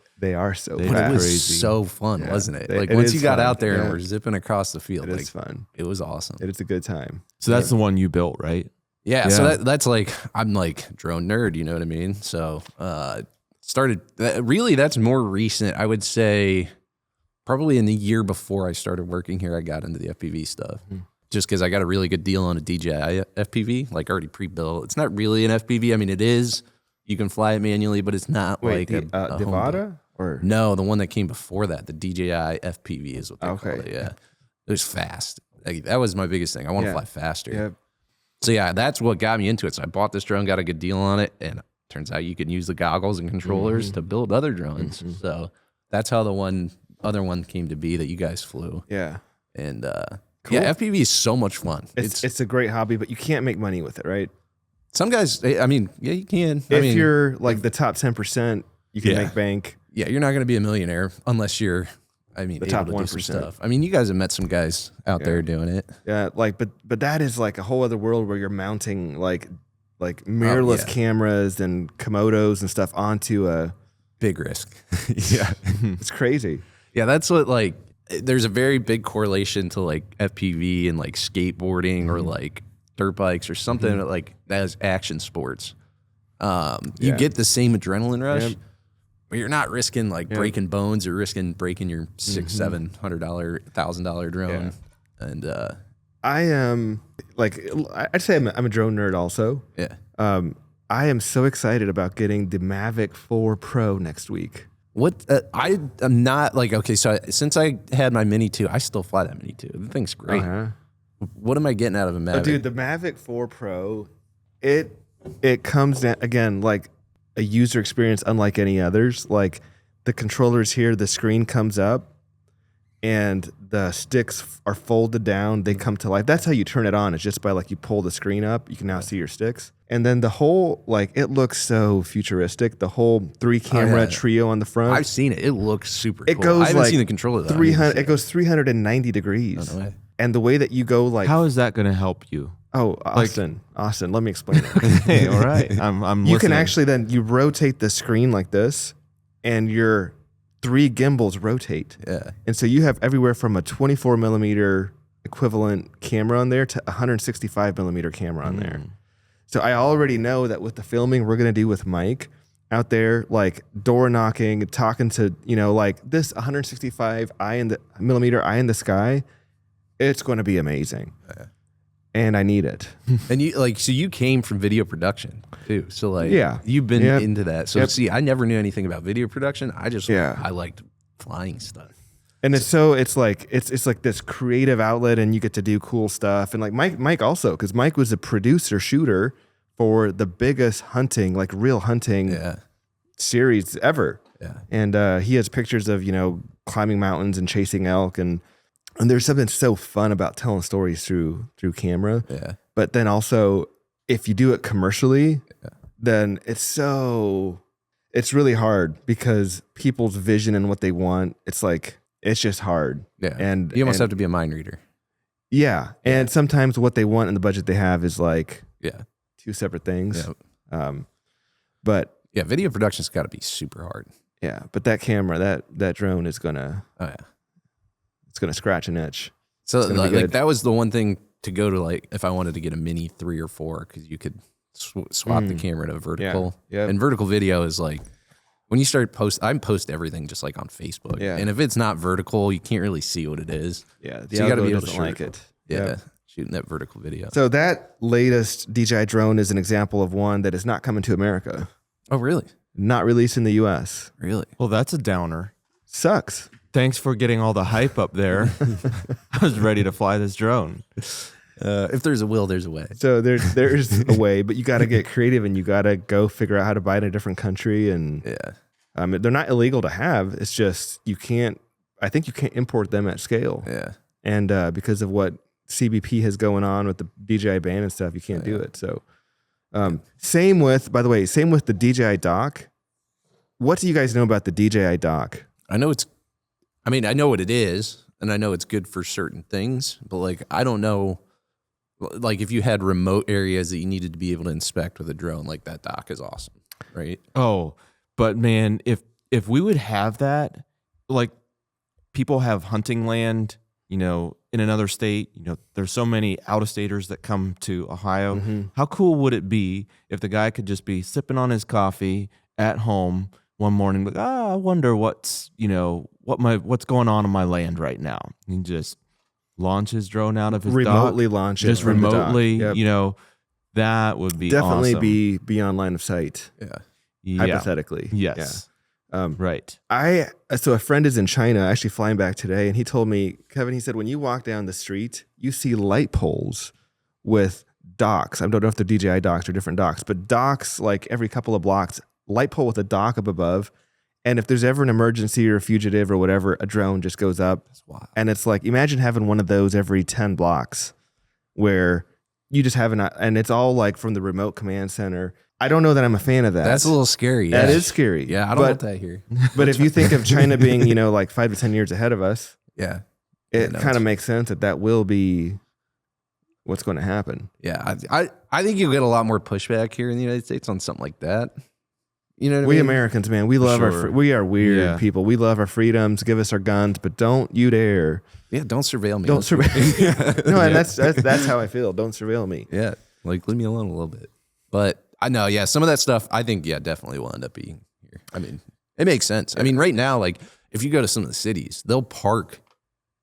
so They But fast. it was crazy. so fun, wasn't it? It Like, once is you got fun. out there and Yeah. we're zipping across the field, It like, is fun. it was awesome. It is a good time. So that's the one you built, right? Yeah, so Yeah. that's like, I'm like drone nerd, you know what I mean? So Really, that's more recent. I would say probably in the year before I started working here, I got into the FPV stuff. Just because I got a really good deal on a DJI FPV, like already pre-built. It's not really an FPV. I mean, it is. You can fly it manually, but it's not like a Nevada or no, the one that came before that, the DJI FPV is what they call it. Yeah, it was fast. Like, that was my biggest thing. I want to fly faster. Yeah. So yeah, that's what got me into it. So I bought this drone, got a good deal on it, and turns out you can use the goggles and controllers to build other drones. So that's how the other one came to be that you guys flew. Yeah. And Cool. yeah, FPV is so much fun. It's a great hobby, but you can't make money with it, right? Some guys, I mean, yeah, you can. If you're like the top 10%, you can make bank. Yeah, you're not going to be a millionaire unless you're, the top 1% stuff. I mean, you guys have met some guys out there doing it. Yeah, but that is like a whole other world where you're mounting like mirrorless cameras and Komodos and stuff onto a big risk. Yeah, it's crazy. Yeah, that's what there's a very big correlation to like FPV and like skateboarding or like dirt bikes or something like that is action sports. You get the same adrenaline rush, but you're not risking like breaking bones. You're risking breaking your $600, $700, $1,000 drone. Yeah. And I am I'd say I'm a drone nerd also. Yeah. I am so excited about getting the Mavic 4 Pro next week. What I am not like, okay, so since I had my Mini 2, I still fly that Mini 2. The thing's great. What am I getting out of a Mavic? Dude, the Mavic 4 Pro, it comes down, again, like a user experience unlike any others. Like the controllers here, the screen comes up and the sticks are folded down. They come to life. That's how you turn it on. It's just by like you pull the screen up. You can now see your sticks. And then the whole, like, it looks so futuristic. The whole 3-camera trio on the front. I've seen it. It looks super cool. It goes I haven't like seen the controller though. 300. It goes 390 degrees. Oh, no way. And the way that you go, like, How is that going to help you? oh, Austin, let me explain it. Hey, all right. I'm You listening. can actually then you rotate the screen like this, and your 3 gimbals rotate. Yeah. And so you have everywhere from a 24 millimeter equivalent camera on there to a 165 millimeter camera on there. So I already know that with the filming we're going to do with Mike out there, like door knocking, talking to, like this 165 millimeter eye in the sky, it's going to be amazing. Yeah. And I need it. And you came from video production too. So you've been into that. So see, I never knew anything about video production. I just, I liked flying stuff. And it's like this creative outlet, and you get to do cool stuff. And like Mike also, because Mike was a producer shooter for the biggest hunting, like real hunting series ever. Yeah. And he has pictures of, climbing mountains and chasing elk, and there's something so fun about telling stories through camera. Yeah. But then also, if you do it commercially, then it's really hard because people's vision and what they want, it's just hard. Yeah. And you almost have to be a mind reader. Yeah. And sometimes what they want and the budget they have is like 2 separate things. Yeah. But yeah, video production's got to be super hard. Yeah. But that camera, that drone is gonna it's gonna scratch an itch. So like that was the one thing to go to, like if I wanted to get a Mini 3 or 4, because you could swap the camera to vertical. Yeah. And vertical video is like, when you start I post everything just like on Facebook. Yeah. And if it's not vertical, you can't really see what it is. Yeah. So you got to be able to like it. Yeah. Shooting that vertical video. So that latest DJI drone is an example of one that is not coming to America. Oh, really? Not released in the US. Really? Well, that's a downer. Sucks. Thanks for getting all the hype up there. I was ready to fly this drone. If there's a will, there's a way. So there's a way, but you got to get creative, and you got to go figure out how to buy it in a different country. And they're not illegal to have. It's just I think you can't import them at scale. Yeah. And because of what CBP has going on with the DJI ban and stuff, you can't do it. So same with the DJI Dock. What do you guys know about the DJI Dock? I know what it is, and I know it's good for certain things, but like I don't know. Like if you had remote areas that you needed to be able to inspect with a drone, like that dock is awesome, right? Oh, but man, if we would have that, like people have hunting land, in another state, there's so many out-of-staters that come to Ohio. Mm-hmm. How cool would it be if the guy could just be sipping on his coffee at home one morning, like, I wonder what's going on my land right now. And he just launch his drone out of his remotely dock, launch it just from the dock. remotely. Yep. That would be definitely awesome. be on line of sight. Yeah. Hypothetically, Yes. Yeah. Right. So a friend is in China, actually flying back today, and he told me, Kevin, he said, when you walk down the street, you see light poles with docks. I don't know if they're DJI docks or different docks, but docks like every couple of blocks, light pole with a dock up above. And if there's ever an emergency or a fugitive or whatever, a drone just goes up. That's wild. And it's like, imagine having one of those every 10 blocks where you just have and it's all like from the remote command center. I don't know that I'm a fan of that. That's a little scary. Yeah. That is scary. Yeah, I don't want that here. But if you think of China being, like 5 to 10 years ahead of us, Yeah. it kind of makes sense that will be what's going to happen. Yeah. I think you'll get a lot more pushback here in the United States on something like that. You know what I We mean? Americans, man, we love we are weird people. We love our freedoms. Give us our guns, but don't you dare. Yeah, don't surveil me. Don't surveil. No, and that's how I feel. Don't surveil me. Yeah, like leave me alone a little bit. But I know, yeah, some of that stuff I think, definitely will end up being here. I mean, it makes sense. I mean, right now, like if you go to some of the cities, they'll park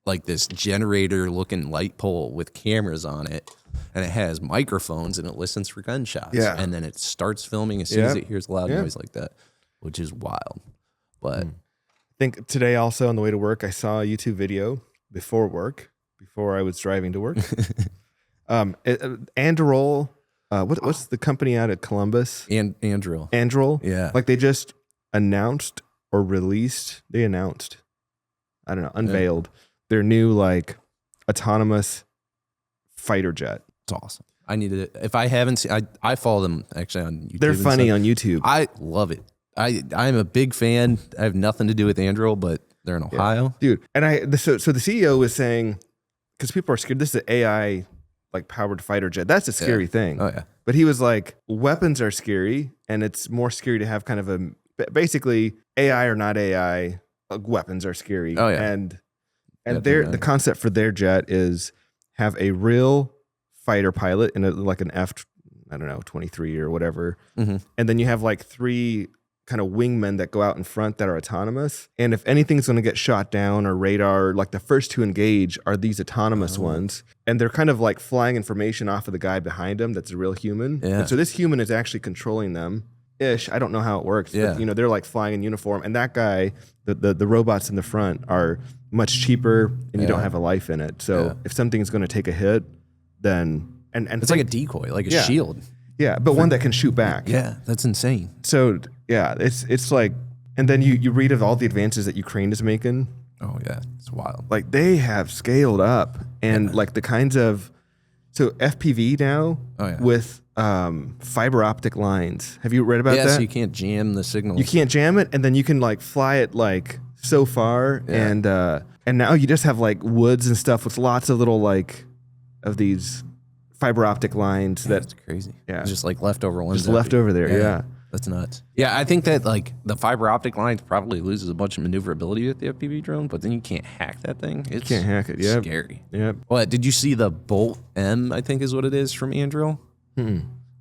like this generator looking light pole with cameras on it. And it has microphones and it listens for gunshots. Yeah. And then it starts filming as soon as it hears loud noise like that, which is wild. But I think today also on the way to work, I saw a YouTube video before I was driving to work. Anduril, what's the company out of Columbus? Anduril. Yeah. Like they just announced or released, unveiled their new like autonomous fighter jet. It's awesome. I needed it. If I haven't seen, I follow them actually on YouTube. They're funny on YouTube. I love it. I'm a big fan. I have nothing to do with Anduril, but they're in Ohio, dude. And so the CEO was saying, because people are scared, this is an AI like powered fighter jet. That's a scary thing. Oh yeah. But he was like, weapons are scary, and it's more scary to have kind of basically AI or not AI, weapons are scary. Oh yeah. And the concept for their jet is have a real fighter pilot in like an F-23 or whatever. Mm-hmm. And then you have like 3 kind of wingmen that go out in front that are autonomous. And if anything's going to get shot down or radar, like the first to engage are these autonomous ones. And they're kind of like flying information off of the guy behind them that's a real human. Yeah. And so this human is actually controlling them. I don't know how it works. Yeah. But, they're like flying in uniform. And that guy, the robots in the front are much cheaper and you don't have a life in it. So if something's going to take a hit, then and it's like a decoy, like a shield. Yeah, but one that can shoot back. Yeah, that's insane. So yeah, it's like, and then you read of all the advances that Ukraine is making. Oh yeah, it's wild. Like they have scaled up, and like the kinds of FPV now with fiber optic lines. Have you read about that? Yeah, so you can't jam the signals. You can't jam it, and then you can like fly it like so far, and now you just have like woods and stuff with lots of little like of these fiber optic lines. That's crazy. Yeah, it's just like leftover ones. Just left over there. Yeah. That's nuts. Yeah, I think that like the fiber optic lines probably loses a bunch of maneuverability with the FPV drone, but then you can't hack that thing. It's can't hack it. Yeah, scary. Yep. What did you see the Bolt M? I think is what it is from Anduril.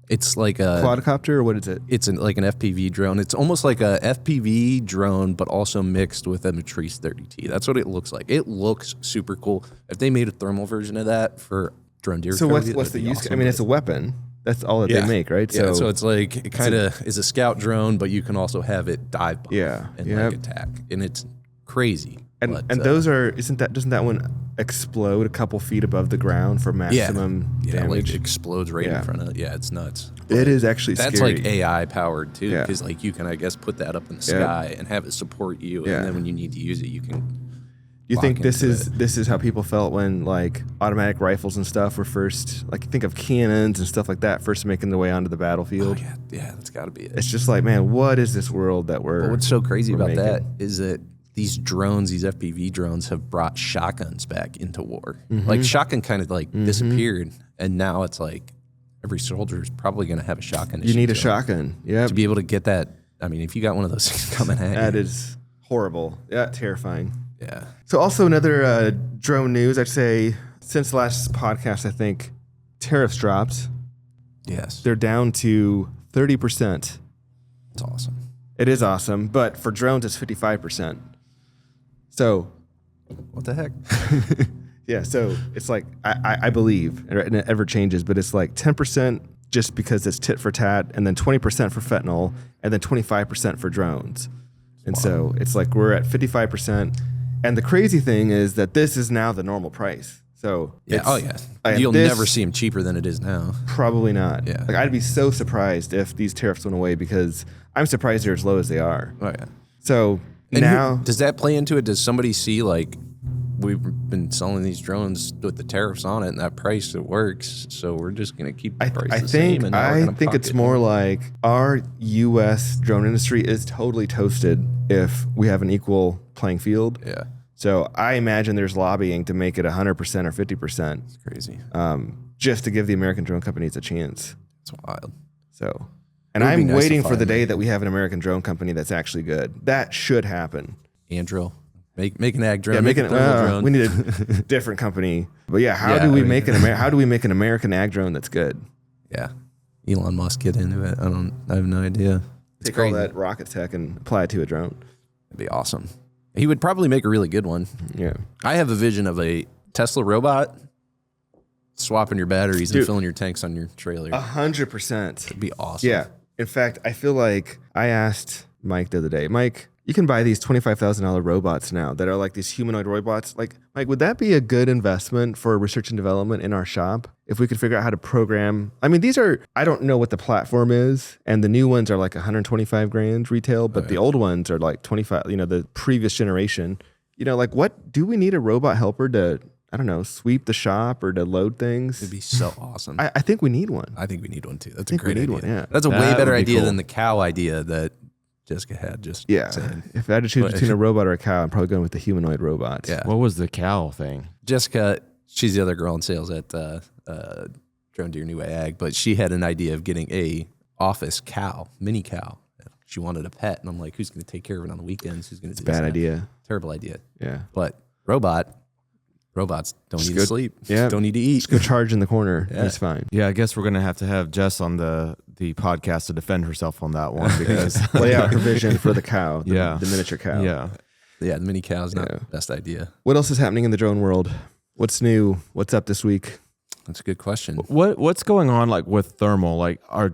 It's like a quadcopter, or what is it? It's like an FPV drone. It's almost like a FPV drone, but also mixed with a Matrice 30T. That's what it looks like. It looks super cool. If they made a thermal version of that for drone deer, so what's the use? Awesome. I mean, it's a weapon. That's all that they make, right? Yeah, so it's like it kind of is a scout drone, but you can also have it dive bomb and like attack, and it's crazy. And those are doesn't that one explode a couple feet above the ground for maximum damage? Like explodes right in front of it. Yeah, it's nuts. It is actually that's scary. Like AI powered too, because like you can put that up in the sky and have it support you, and then when you need to use it, you can. You think this is how people felt when like automatic rifles and stuff were first, like you think of cannons and stuff like that first making their way onto the battlefield? Oh, yeah, that's got to be it. It's just like, man, what is this world that we're? But what's so crazy about that is that these drones, these FPV drones, have brought shotguns back into war. Like shotgun kind of like disappeared, and now it's like every soldier is probably going to have a shotgun. You need a shotgun, to be able to get that. I mean, if you got one of those things coming at you, that is horrible. Yeah, terrifying. Yeah. So also another drone news, I'd say since last podcast, I think tariffs dropped. Yes. They're down to 30%. That's awesome. It is awesome, but for drones, it's 55%. So, What the heck? yeah, so it's like, I believe, and it ever changes, but it's like 10% just because it's tit for tat, and then 20% for fentanyl, and then 25% for drones. And so it's like we're at 55%. And the crazy thing is that this is now the normal price. So Yeah. Oh yeah. I- You'll this- never see them cheaper than it is now. Probably not. Yeah. Like I'd be so surprised if these tariffs went away because I'm surprised they're as low as they are. Oh yeah. So And now, does that play into it? Does somebody see like we've been selling these drones with the tariffs on it and that price it works, so we're just gonna keep the price the same. And now we're I gonna think it's pocket more like our U.S. drone industry is totally toasted if we have an equal playing field. Yeah, So I imagine there's lobbying to make it 100% or 50%, it's crazy. just to give the American drone companies a chance. It's wild. So, and It would be I'm nice to waiting for the find day that we have an American drone company that's actually good. That should happen. Andro, make an ag drone. Yeah, make a making thermal drone. we need a different company. But yeah, how Yeah, do we I mean- make how do we make an American ag drone that's good? Yeah, Elon Musk get into it. I have no idea. It's Take all crazy. that rocket tech and apply it to a drone. It'd be awesome. He would probably make a really good one. Yeah. I have a vision of a Tesla robot swapping your batteries and Dude. filling your tanks on your trailer. 100%. It'd be awesome. Yeah. In fact, I feel like I asked Mike the other day, Mike, you can buy these $25,000 robots now that are like these humanoid robots. Like, Mike, would that be a good investment for research and development in our shop? If we could figure out how to program, I mean, these are, I don't know what the platform is. And the new ones are like 125 grand retail, but the old ones are like 25, the previous generation, like what, do we need a robot helper to, I don't know, sweep the shop or to load things? It'd be so awesome. I think we need one. I think we need one too. That's a think we great need idea. one, yeah. That's a way That better would be idea cool. than the cow idea that Jessica had. Just Yeah. saying. If I had to choose But- between a robot or a cow, I'm probably going with the humanoid robots. Yeah. What was the cow thing? Jessica, she's the other girl in sales at Drone Deer NuWay Ag, but she had an idea of getting a office cow, mini cow. She wanted a pet, and I'm like, who's going to take care of it on the weekends? Who's going to do Bad this? idea. Terrible idea. Yeah. But robots don't need to go- sleep. yeah. Don't need to eat. Just go charge in the corner. Yeah. It's fine. Yeah, I guess we're gonna have to have Jess on the podcast to defend herself on that one because Lay out her vision for the cow. The, Yeah. the miniature cow. yeah. Yeah, the mini cow's not Yeah. the best idea. What else is happening in the drone world? What's new? What's up this week? That's a good question. What's going on like with thermal? Like, are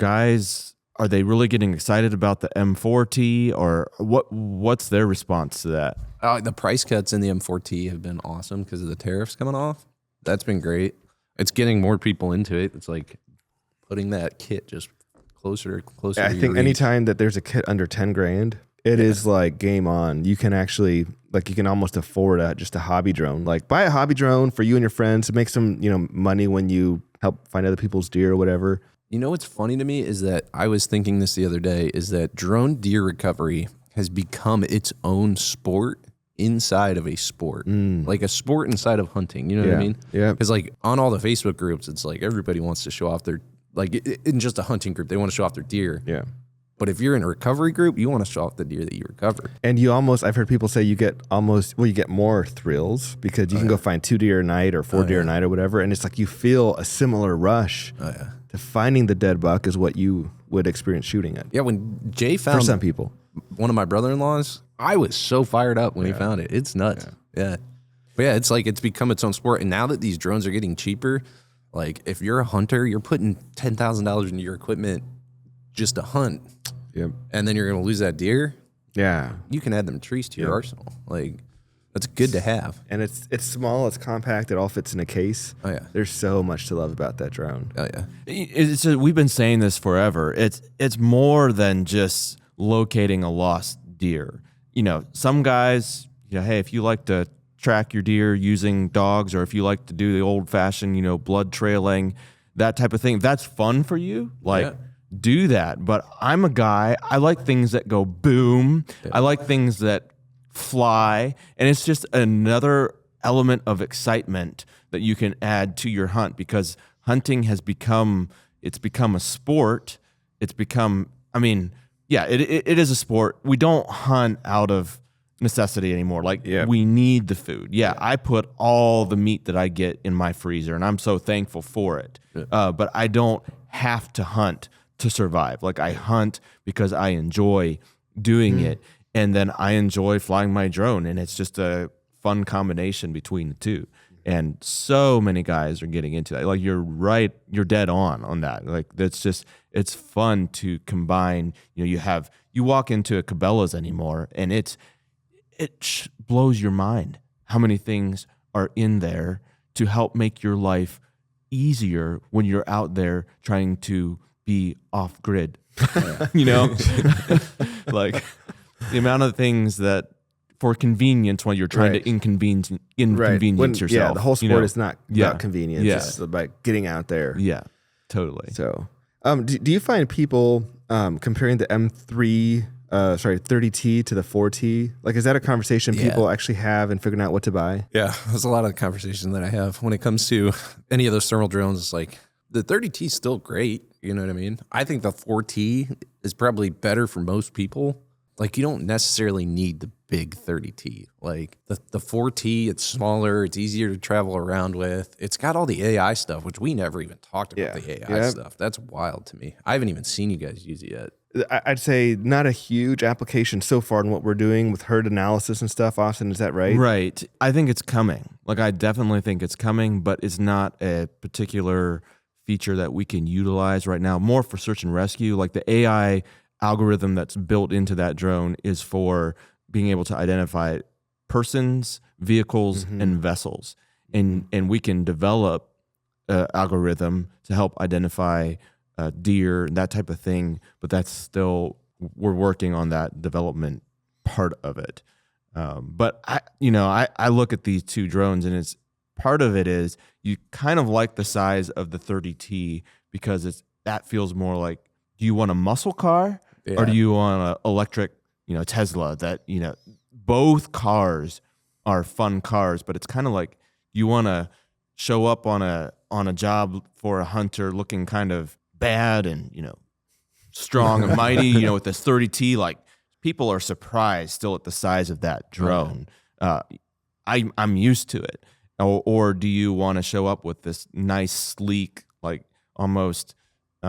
they really getting excited about the M4T or what's their response to that? The price cuts in the M4T have been awesome because of the tariffs coming off. That's been great. It's getting more people into it. It's like putting that kit just closer. I to your think reach. anytime that there's a kit under 10 grand, it is like game on. You can actually, you can almost afford just a hobby drone. Like buy a hobby drone for you and your friends to make some, money when you help find other people's deer or whatever. You know what's funny to me is that I was thinking this the other day is that drone deer recovery has become its own sport inside of a sport, like a sport inside of hunting. You know what I mean? Yeah. Because like on all the Facebook groups, it's like everybody wants to show off their, like in just a hunting group, they want to show off their deer. Yeah. But if you're in a recovery group, you want to show off the deer that you recovered. And I've heard people say you get more thrills because you can go find 2 deer a night or 4 deer a night or whatever. And it's like you feel a similar rush to finding the dead buck is what you would experience shooting it. Yeah, when Jay For found some people. one of my brother-in-laws, I was so fired up when he found it. It's nuts. Yeah. But yeah, it's like it's become its own sport. And now that these drones are getting cheaper, like if you're a hunter, you're putting $10,000 into your equipment just to hunt. Yep. And then you're going to lose that deer. Yeah. You can add them trees to your arsenal. Like that's good to have. And it's small, it's compact, it all fits in a case. Oh yeah. There's so much to love about that drone. Oh yeah. We've been saying this forever. It's more than just locating a lost deer. Some guys, hey, if you like to track your deer using dogs, or if you like to do the old-fashioned, blood trailing, that type of thing, if that's fun for you, do that. But I'm a guy, I like things that go boom. I like things that fly, and it's just another element of excitement that you can add to your hunt, because hunting has become a sport. It's become, it is a sport. We don't hunt out of necessity anymore. We need the food. I put all the meat that I get in my freezer, and I'm so thankful for it. But I don't have to hunt to survive. I hunt because I enjoy doing it, and then I enjoy flying my drone, and it's just a fun combination between the two. And so many guys are getting into that. Like, you're right, you're dead on that. Like, it's fun to combine. You walk into a Cabela's anymore, and it blows your mind how many things are in there to help make your life easier when you're out there trying to be off grid. Like the amount of things that for convenience when you're trying to inconvenience yourself. Yeah, the whole sport is not about convenience. Yeah. It's about getting out there. Yeah, totally. So, do you find people comparing the M3, 30T to the 4T? Like, is that a conversation people actually have in figuring out what to buy? Yeah, there's a lot of conversation that I have when it comes to any of those thermal drones. It's like the 30T is still great. You know what I mean? I think the 4T is probably better for most people. Like, you don't necessarily need the big 30T. Like the 4T, it's smaller, it's easier to travel around with. It's got all the AI stuff, which we never even talked about the AI stuff. That's wild to me. I haven't even seen you guys use it yet. I'd say not a huge application so far in what we're doing with herd analysis and stuff. Austin, is that right? Right. I think it's coming. Like, I definitely think it's coming, but it's not a particular feature that we can utilize right now. More for search and rescue. Like, the AI algorithm that's built into that drone is for being able to identify persons, vehicles, and vessels. And we can develop an algorithm to help identify deer and that type of thing, but that's still, we're working on that development part of it. But I look at these two drones, and it's part of it is you kind of like the size of the 30T because that feels more like, do you want a muscle car or do you want an electric, Tesla? That, both cars are fun cars, but it's kind of like you want to show up on a job for a hunter looking kind of bad and, strong and mighty, with this 30T. Like, people are surprised still at the size of that drone. I'm used to it. Or do you want to show up with this nice, sleek, like almost, you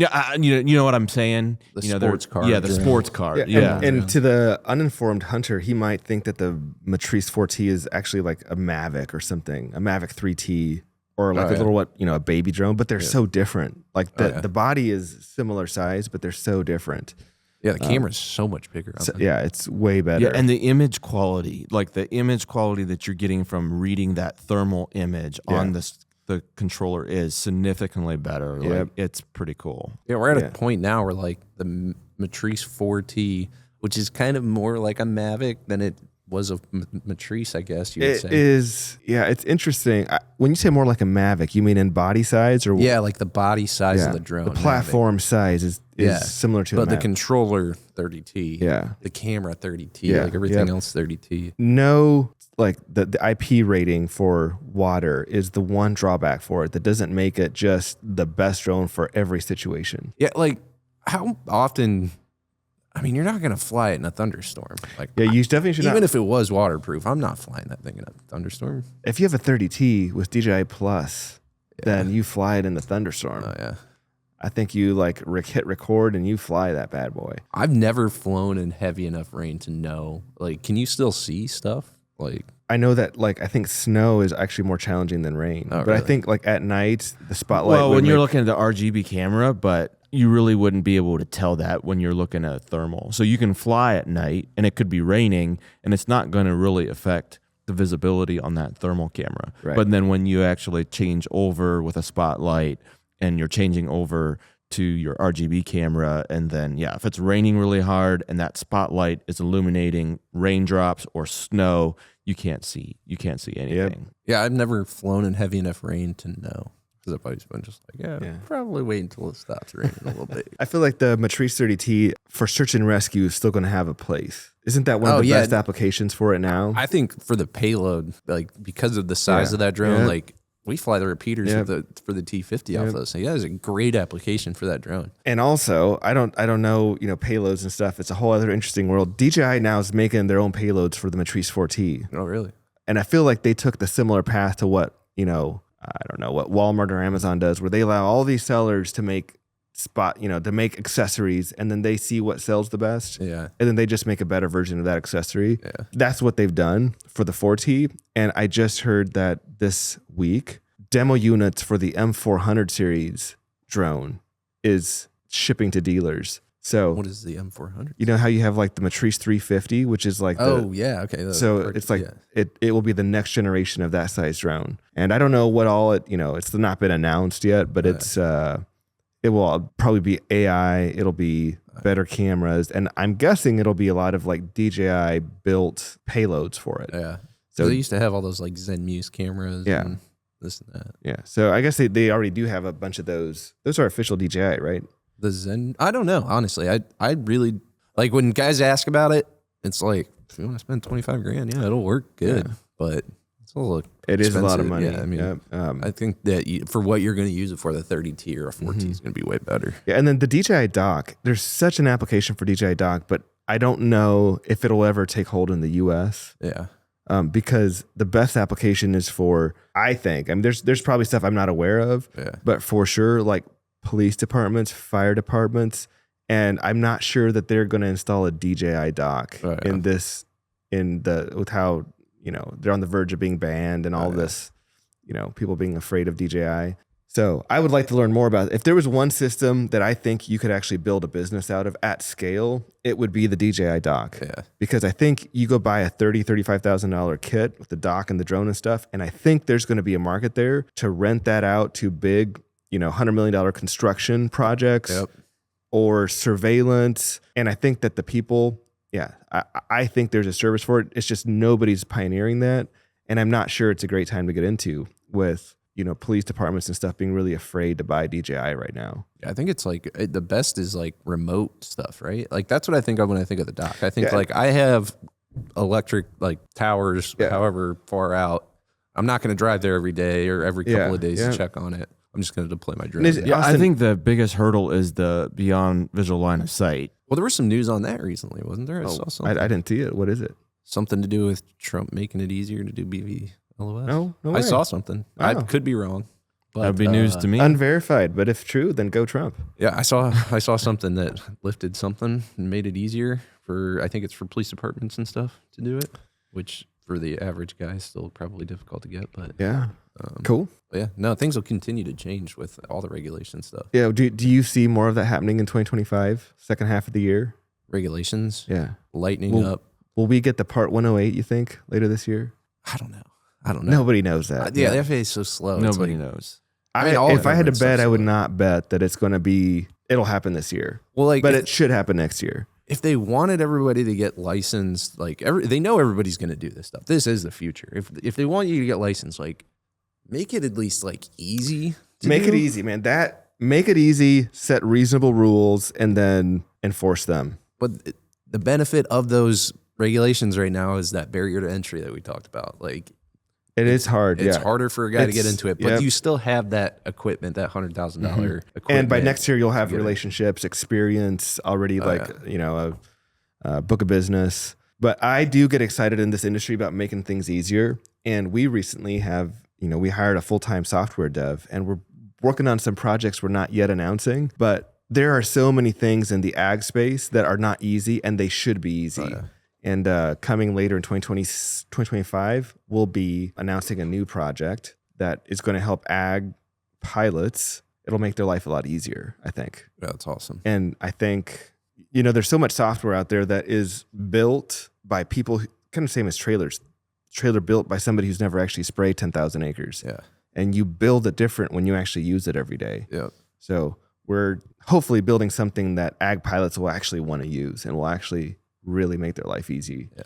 know what I'm saying? The sports car. Yeah, the sports car. And to the uninformed hunter, he might think that the Matrice 4T is actually like a Mavic or something, a Mavic 3T, or like a little a baby drone, but they're so different. Like the body is similar size, but they're so different. Yeah, the camera's so much bigger. It's way better. Yeah, and the image quality, like the image quality that you're getting from reading that thermal image on the controller is significantly better. Like, it's pretty cool. Yeah, we're at a point now where like the Matrice 4T, which is kind of more like a Mavic than it was a Matrice, I guess you would say. It is, it's interesting. When you say more like a Mavic, you mean in body size? Or like the body size of the drone. The platform size is similar to but a the Mavic. controller 30T. Yeah. The camera 30T. Like everything else 30T. No, like the IP rating for water is the one drawback for it that doesn't make it just the best drone for every situation. Yeah, like how often... I mean, you're not going to fly it in a thunderstorm. Like, you definitely should even not. if it was waterproof, I'm not flying that thing in a thunderstorm. If you have a 30T with DJI Plus, then you fly it in the thunderstorm. Oh, yeah. I think you hit record and you fly that bad boy. I've never flown in heavy enough rain to know. Like, can you still see stuff? Like, I know that I think snow is actually more challenging than rain. Oh, but really? I think at night, the spotlight. Well, when you're looking at the RGB camera, but you really wouldn't be able to tell that when you're looking at thermal. So you can fly at night and it could be raining and it's not going to really affect the visibility on that thermal camera. Right. But then when you actually change over with a spotlight and you're changing over to your RGB camera, and then if it's raining really hard and that spotlight is illuminating raindrops or snow, you can't see anything. Yep. Yeah, I've never flown in heavy enough rain to know. Because I've always been just like, probably wait until it stops raining a little bit. I feel like the Matrice 30T for search and rescue is still going to have a place. Isn't that one of the best applications for it now? I think for the payload, like because of the size of that drone, like we fly the repeaters for the T50 off those. So that is a great application for that drone. And also, I don't know, payloads and stuff. It's a whole other interesting world. DJI now is making their own payloads for the Matrice 4T. Oh, really? And I feel like they took the similar path to what, I don't know, what Walmart or Amazon does, where they allow all these sellers to make spot, to make accessories, and then they see what sells the best. Yeah. And then they just make a better version of that accessory. Yeah. That's what they've done for the 4T. And I just heard that this week, demo units for the M400 series drone is shipping to dealers. So What is the M400? you know how you have like the Matrice 350, which is like yeah, okay. so it's like it will be the next generation of that size drone. And I don't know what all it's not been announced yet, but it's it will probably be AI, it'll be better cameras, and I'm guessing it'll be a lot of like DJI built payloads for it. Yeah. So So they used to have all those like Zen Muse cameras and this and that. yeah. So I guess they already do have a bunch of those. Those are official DJI, right? The Zen, I don't know, honestly. I really like when guys ask about it, it's like, if you want to spend 25 grand, yeah, it'll work good. Yeah. But it's a little It is a lot of expensive. money. Yeah, I mean, Yep. I think that for what you're going to use it for, the 30T or a 4T is going to be way better. Yeah, and then the DJI Dock, there's such an application for DJI Dock, but I don't know if it'll ever take hold in the US. Yeah. Because the best application is for, I think, there's probably stuff I'm not aware of, but for sure, like police departments, fire departments, and I'm not sure that they're going to install a DJI Dock with how, they're on the verge of being banned and all this, people being afraid of DJI. So I would like to learn more about it. If there was one system that I think you could actually build a business out of at scale, it would be the DJI Dock. Yeah. Because I think you go buy a $35,000 kit with the dock and the drone and stuff, and I think there's going to be a market there to rent that out to big, $100 million construction projects or surveillance. And I think that the people, I think there's a service for it. It's just nobody's pioneering that. And I'm not sure it's a great time to get into with, police departments and stuff being really afraid to buy DJI right now. I think it's like the best is like remote stuff, right? Like that's what I think of when I think of the dock. I think like I have electric like towers, however far out. I'm not going to drive there every day or every couple of days to check on it. I'm just going to deploy my drone. I think the biggest hurdle is the beyond visual line of sight. Well, there was some news on that recently, wasn't there? I saw something. I didn't see it. What is it? Something to do with Trump making it easier to do BVLOS. No way. I saw something. I could be wrong. But, That'd be news to me. Unverified, but if true, then go Trump. Yeah, I saw something that lifted something and made it easier for, I think it's for police departments and stuff to do it, which for the average guy is still probably difficult to get. But yeah, cool. But yeah, no, things will continue to change with all the regulation stuff. Yeah, do you see more of that happening in 2025, second half of the year? Regulations, lightening up. Will we get the Part 108, you think, later this year? I don't know. Nobody knows that. The FAA is so slow. Nobody knows. If I had to bet, I would not bet that it'll happen this year. Well, but it should happen next year. If they wanted everybody to get licensed, they know everybody's going to do this stuff. This is the future. If they want you to get licensed, make it at least easy. Make it easy, man. Make it easy. Set reasonable rules and then enforce them. But the benefit of those regulations right now is that barrier to entry that we talked about. It is hard. It's harder for a guy to get into it, but you still have that equipment, that $100,000 equipment. And by next year, you'll have relationships, experience already, a book of business. But I do get excited in this industry about making things easier. And we recently have, we hired a full-time software dev, and we're working on some projects we're not yet announcing. But there are so many things in the ag space that are not easy, and they should be easy. And coming later in 2025, we'll be announcing a new project that is going to help ag pilots. It'll make their life a lot easier, I think. Yeah, that's awesome. And I think, there's so much software out there that is built by people, kind of same as trailers. Trailer built by somebody who's never actually sprayed 10,000 acres. Yeah. And you build it different when you actually use it every day. Yeah. So we're hopefully building something that ag pilots will actually want to use and will actually really make their life easy. Yeah.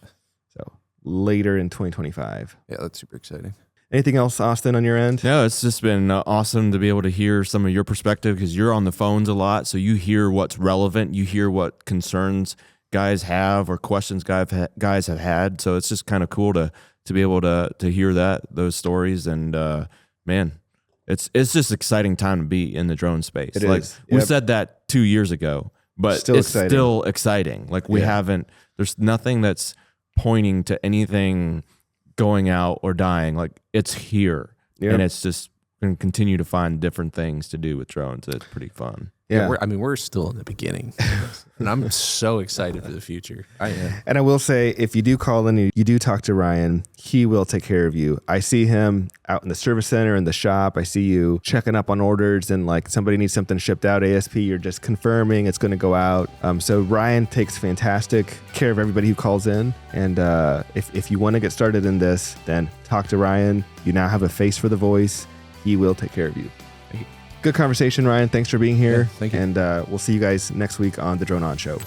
So later in 2025. Yeah, that's super exciting. Anything else, Austin, on your end? No, it's just been awesome to be able to hear some of your perspective because you're on the phones a lot. So you hear what's relevant. You hear what concerns guys have or questions guys have had. So it's just kind of cool to be able to hear those stories. And man, it's just exciting time to be in the drone space. It is. We said that 2 years ago. But still it's exciting. still exciting. There's nothing that's pointing to anything going out or dying. It's here. And it's just going to continue to find different things to do with drones. It's pretty fun. Yeah. We're still in the beginning, and I'm so excited for the future. I am. And I will say, if you do call in, you do talk to Ryan, he will take care of you. I see him out in the service center, in the shop. I see you checking up on orders, and like somebody needs something shipped out ASP, you're just confirming it's going to go out. So Ryan takes fantastic care of everybody who calls in. And if you want to get started in this, then talk to Ryan. You now have a face for the voice. He will take care of you. Good conversation, Ryan. Thanks for being here. Yeah, thank you. And we'll see you guys next week on the DroneOn Show.